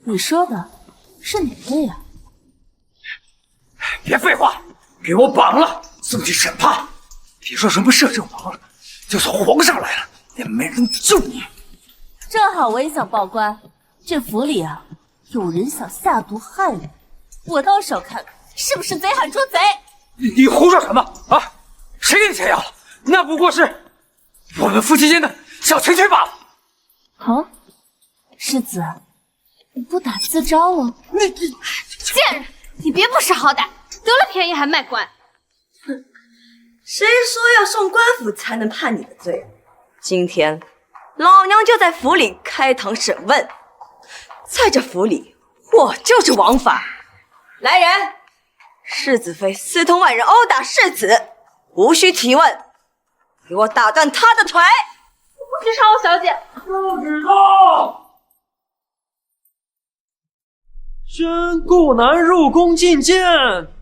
你说的是哪位啊？
别废话，给我绑了，送去审判。别说什么摄政王了，就算皇上来了，也没人救你。
正好我也想报官，这府里啊，有人想下毒害我，我到手看看是不是贼喊出贼。
你胡说什么啊？谁给你钱药了？那不过是我们夫妻间的小情趣罢了。
啊，世子，你不打自招了？
贱人，你别不识好歹，得了便宜还卖乖。
哼，谁说要送官府才能判你的罪？今天老娘就在府里开堂审问，在这府里我就是王法。来人，世子妃私通外人殴打世子，无需提问，给我打断他的腿！
不许吵我小姐！
不知道。
宣顾南入宫觐见。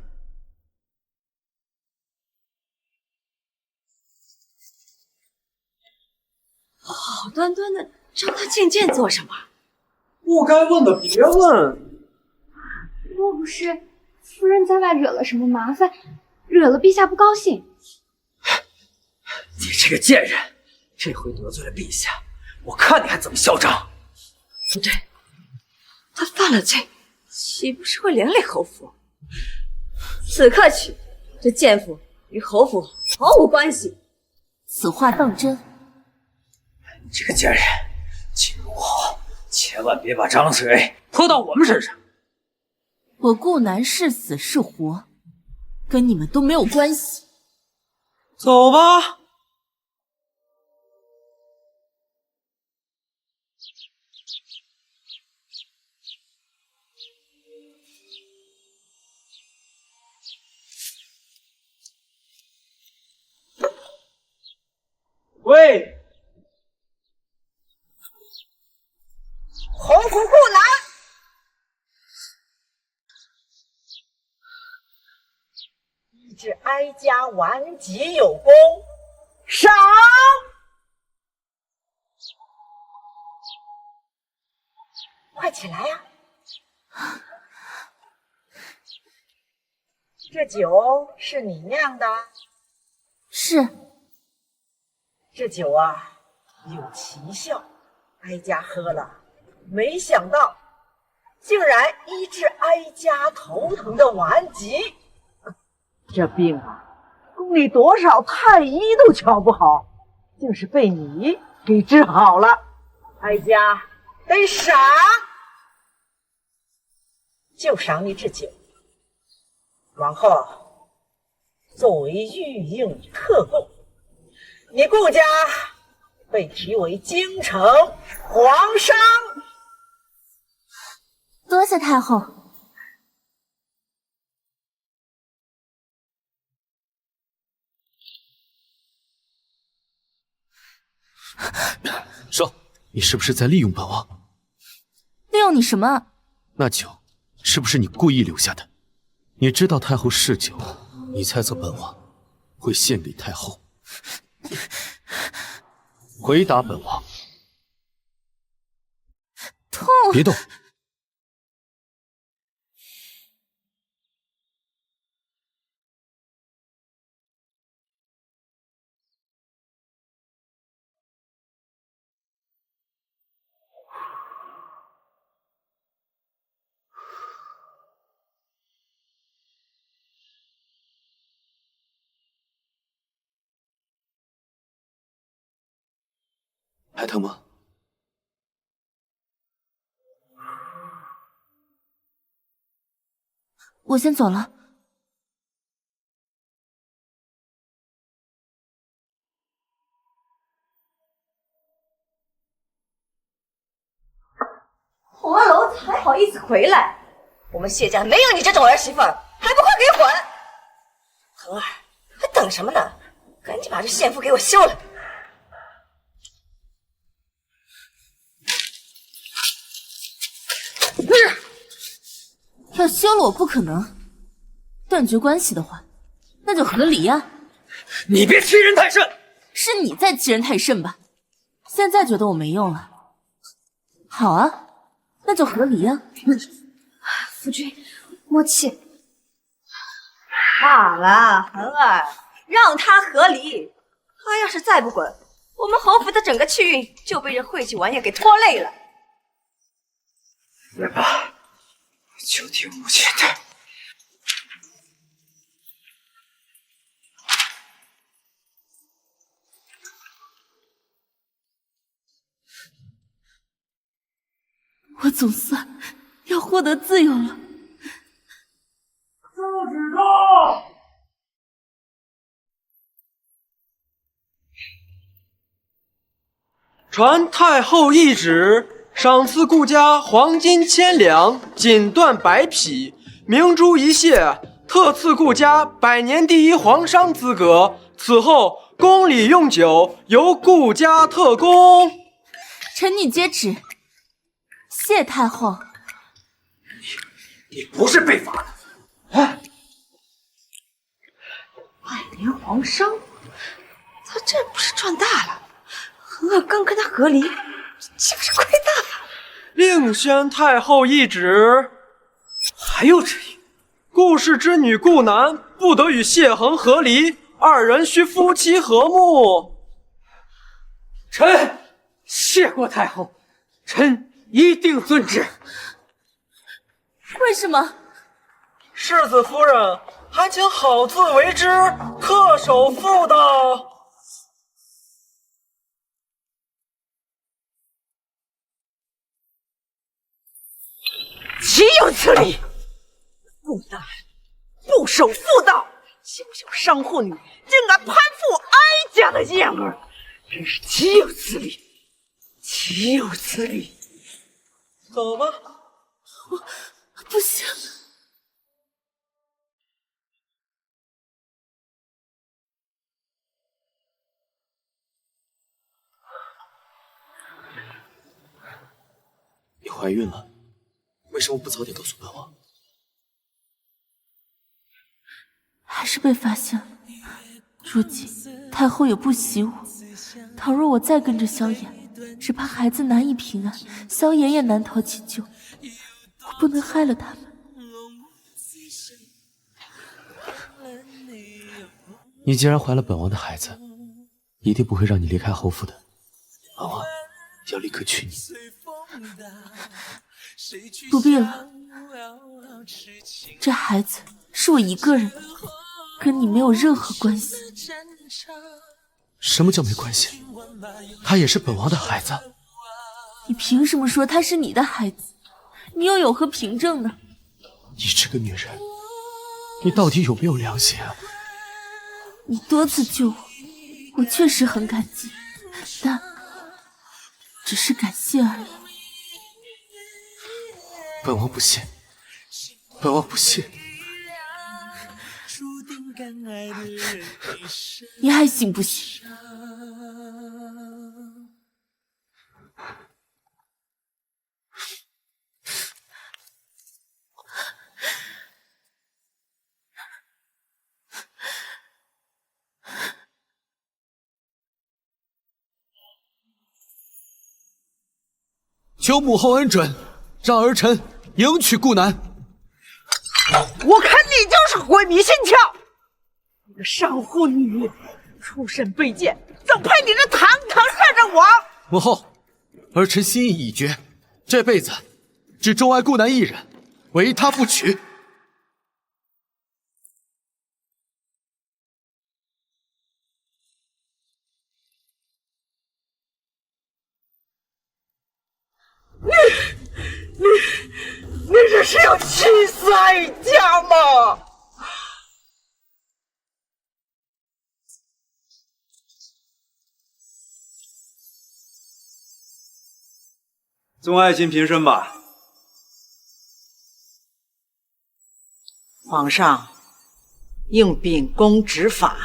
好端端的让他觐见做什么？
不该问的别问。
若不是夫人在外惹了什么麻烦，惹了陛下不高兴。
你这个贱人，这回得罪了陛下，我看你还怎么嚣张！
不对，他犯了罪，岂不是会连累侯府？此刻起，这贱妇与侯府毫无关系。
此话当真？
你这个贱人，记住我，千万别把张水泼到我们身上。
我顾南是死是活，跟你们都没有关系。
走吧。喂，
侯府顾南，
一至哀家顽疾有功，赏。快起来呀！这酒是你酿的？
是。
这酒啊，有奇效，哀家喝了，没想到竟然医治哀家头疼的顽疾。这病啊，宫里多少太医都瞧不好，竟是被你给治好了。哀家得赏，就赏你这酒。往后作为御用特供，你顾家被提为京城皇商。
多谢太后。
说，你是不是在利用本王？
利用你什么？
那酒是不是你故意留下的？你知道太后嗜酒，你猜测本王会献给太后？回答本王。
痛！
别动！还疼吗？
我先走了。
红二楼子还好意思回来？我们谢家没有你这种儿媳妇儿，还不快给滚！恒儿，还等什么呢？赶紧把这县妇给我休了！
要休了我不可能，断绝关系的话，那就和离啊！
你别欺人太甚！
是你在欺人太甚吧？现在觉得我没用了？好啊，那就和离啊！
夫君，莫气。
罢了，恒儿，让他和离。他要是再不滚，我们侯府的整个气运就被这晦气玩意给拖累了。
来吧，就听母亲的。
我总算要获得自由了。
圣旨到！
传太后懿旨，赏赐顾家黄金1000两，锦缎100匹，明珠一谢，特赐顾家100年第一皇商资格。此后宫里用酒由顾家特供。
臣女接旨。谢太后。
你不是被罚的。
100年皇商，他这不是赚大了？恒儿刚跟他和离，岂不是亏大了？
另宣太后懿旨，
还有旨意，
顾氏之女顾南不得与谢恒和离，2人须夫妻和睦。
臣谢过太后，臣一定遵旨。
为什么？
世子夫人还请好自为之，恪守妇道。
岂有此理！顾大人不守妇道，小小商户女竟敢攀附哀家的燕儿，真是岂有此理！岂有此理！
走吧。
我不行。
你怀孕了，为什么不早点告诉本王？
还是被发现了。如今太后也不喜我，倘若我再跟着萧衍，只怕孩子难以平安，萧衍也难逃其咎。我不能害了他们。
你既然怀了本王的孩子，一定不会让你离开侯府的。本王要立刻娶你。
不必了，这孩子是我一个人的，跟你没有任何关系。
什么叫没关系？他也是本王的孩子。
你凭什么说他是你的孩子？你又有何凭证呢？
你这个女人，你到底有没有良心啊？
你多次救我，我确实很感激，但只是感谢而已。
本王不信，本王不信。
你还信不信？
求母后恩准，让儿臣迎娶顾南。
我看你就是鬼迷心窍，你个上户女，出身卑贱，怎配你这堂堂摄政王？
母后，儿臣心意已决，这辈子只钟爱顾南一人，唯他不娶。
你这是要气死哀家吗？
宗爱卿平身吧。
皇上，应秉公执法，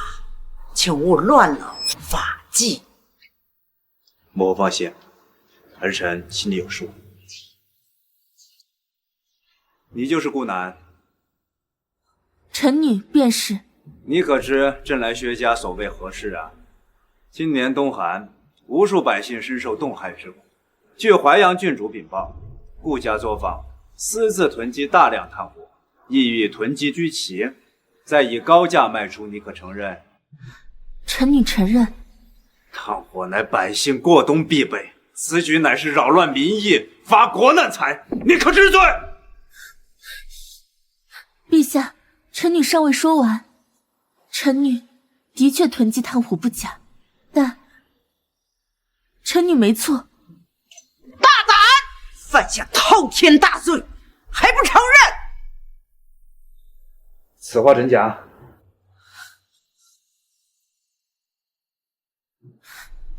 请勿乱了法纪。
母后放心，儿臣心里有数。你就是顾南？
臣女便是。
你可知朕来薛家所为何事啊？今年冬寒，无数百姓深受冻害之苦。据淮阳郡主禀报，顾家作坊私自囤积大量炭火，意欲囤积居奇，再以高价卖出，你可承认？
臣女承认。
炭火乃百姓过冬必备，此举乃是扰乱民意，发国难财，你可知罪？
陛下，臣女尚未说完。臣女的确囤积炭火不假，但臣女没错。
大胆，犯下滔天大罪，还不承认？
此话真假？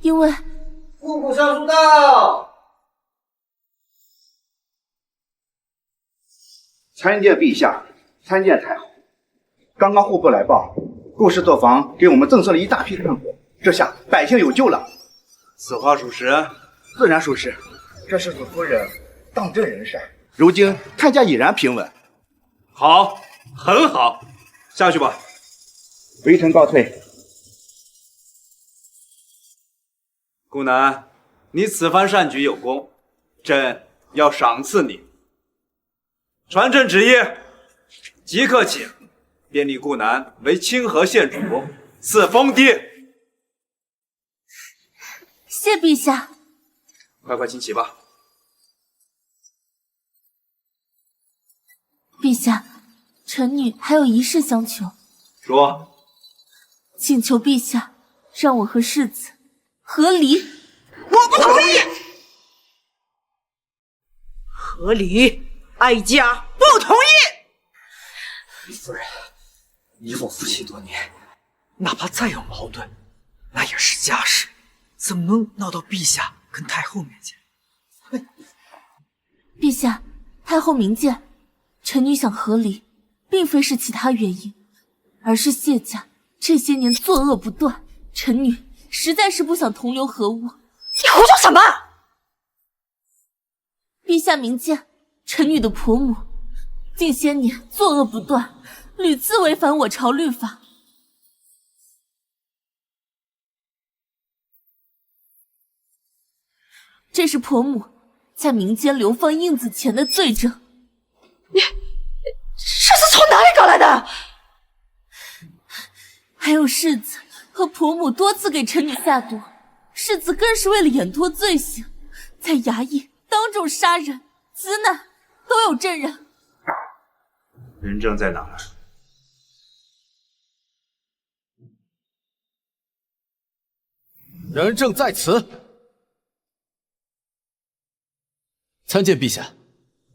因为
户部尚书到。
参见陛下，参见太后。刚刚户部来报，顾氏作坊给我们赠送了一大批炭火，这下百姓有救了。
此话属实？
自然属实。这世子夫人当真人善，如今太家已然平稳。
好，很好，下去吧。
微臣告退。
顾南，你此番善举有功，朕要赏赐你。传朕旨意，即刻起，便立顾南为清河县主，赐封地。
谢陛下。
快请起吧。
陛下，臣女还有一事相求。
说。
请求陛下让我和世子和离。
我不同意。和离，哀家不同意。
夫人，你我夫妻多年，哪怕再有矛盾，那也是家事，怎么能闹到陛下跟太后面前？
陛下，太后明鉴，臣女想和离，并非是其他原因，而是谢家这些年作恶不断，臣女实在是不想同流合污。
你胡说什么？
陛下明鉴，臣女的婆母近些年作恶不断，屡次违反我朝律法。这是婆母在民间流放印子钱的罪证。
你这是从哪里搞来的？
还有世子和婆母多次给臣女下毒，世子更是为了掩脱罪行，在衙役当众杀人，此乃都有证人。
人证在哪儿？
人证在此。参见陛下，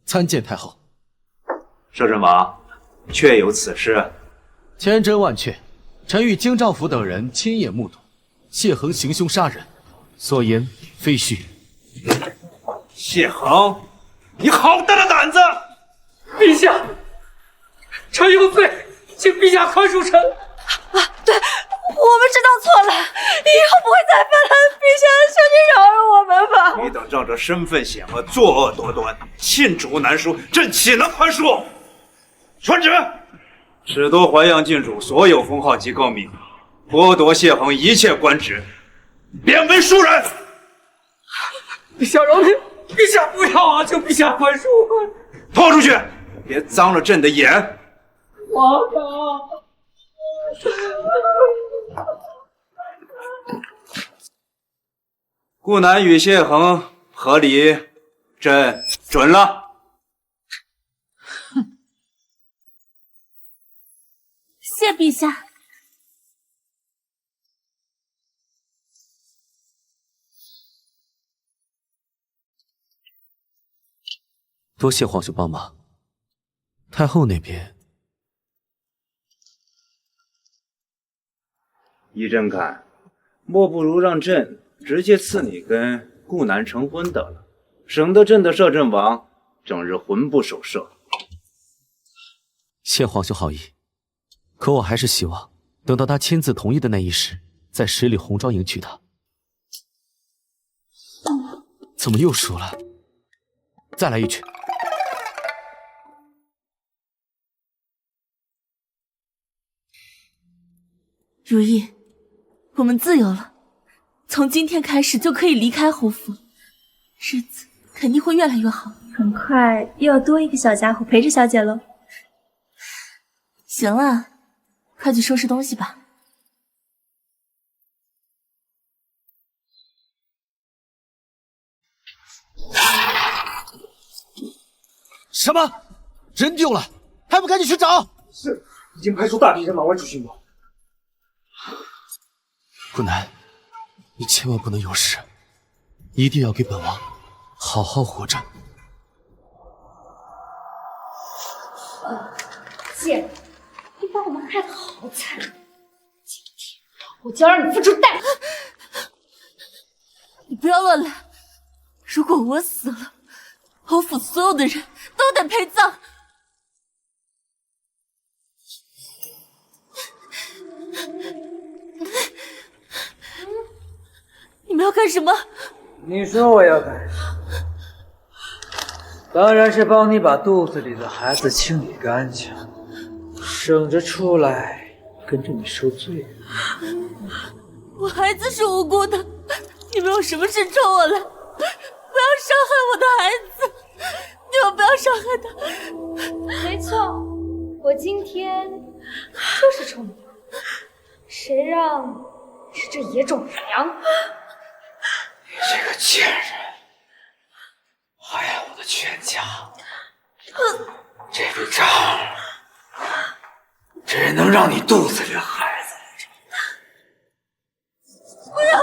参见太后。
摄政王，确有此事？
千真万确，臣与京兆府等人亲眼目睹，谢恒行凶杀人，所言非虚。
谢恒，你好大的胆子！
陛下，臣有罪，请陛下宽恕臣。
对，我们知道错了，以后不会再犯了。陛下，求你饶了我们吧！
你等仗着身份显赫，作恶多端，罄竹难书，朕岂能宽恕？传旨，褫夺淮阳郡主所有封号及诰命，剥夺谢恒一切官职，贬为庶人。
陛下饶命！陛下不要啊！求陛下宽恕！
拖出去，别脏了朕的眼。
皇上。
顾南与谢恒和离，朕准了。
谢陛下。
多谢皇兄帮忙。太后那边，
依朕看，莫不如让朕直接赐你跟顾南成婚得了，省得朕的摄政王整日魂不守舍。
谢皇兄好意，可我还是希望等到他亲自同意的那一时，在10里红妆迎娶她。怎么又输了？再来一局。
如意，我们自由了，从今天开始就可以离开侯府，日子肯定会越来越好。
很快又要多一个小家伙陪着小姐喽。
行了，快去收拾东西吧。
什么？人丢了，还不赶紧去找？
是，已经派出大批人马外出巡逻。
顾南，你千万不能有事，一定要给本王好好活着。
贱，你把我们害得好惨，今天我就要让你付出代价。
你不要乱来，如果我死了，侯府所有的人都得陪葬。你们要干什么？
你说我要干什么？当然是帮你把肚子里的孩子清理干净，省着出来跟着你受罪。
我孩子是无辜的，你们有什么事冲我来？不要伤害我的孩子，你们不要伤害他。
没错，我今天就是冲你来，谁让你是这野种娘？
你这个贱人，害了我的全家，这笔账只能让你肚子里的孩子来承担。
不要！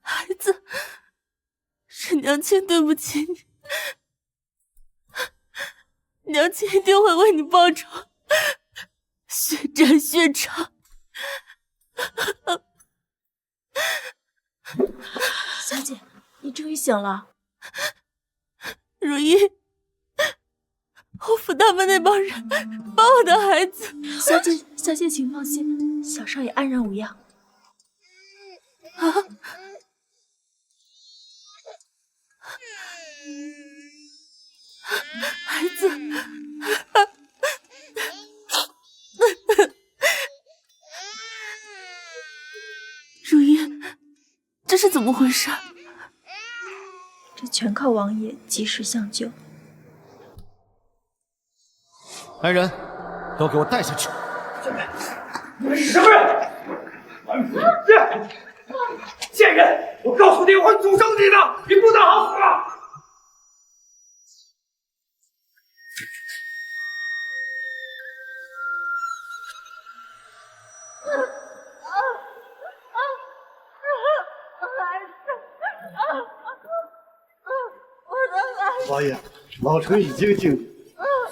孩子，是娘亲对不起你，娘亲一定会为你报仇，血债血偿。
小姐，你终于醒了。
如意，侯府他们那帮人把我的孩子……
小姐请放心，小少爷安然无恙。
啊！孩子，如意，这是怎么回事？
这全靠王爷及时相救。
来人，都给我带下去！
你们是什么人？贱人！我告诉你，我会诅咒你的，你不得好死！
王爷，老臣已经尽力，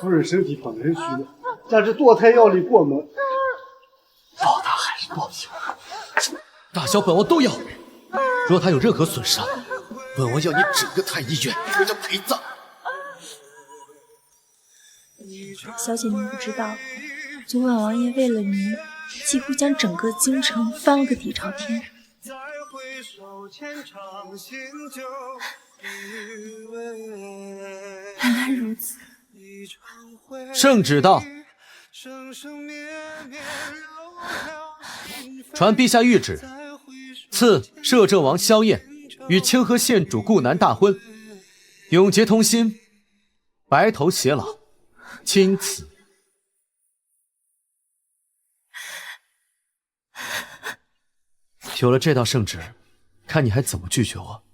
夫人身体本人虚弱，加之堕胎药力过猛，报答还是报销。
大小本王都要。若他有任何损伤，本王要你整个太医院给他陪葬。
小姐您不知道，昨晚王爷为了您，几乎将整个京城翻了个底朝天。
原来如此。
圣旨到，传陛下谕旨，赐摄政王萧燕与清河县主顾南大婚，永结同心，白头偕老，钦此。有了这道圣旨，看你还怎么拒绝我？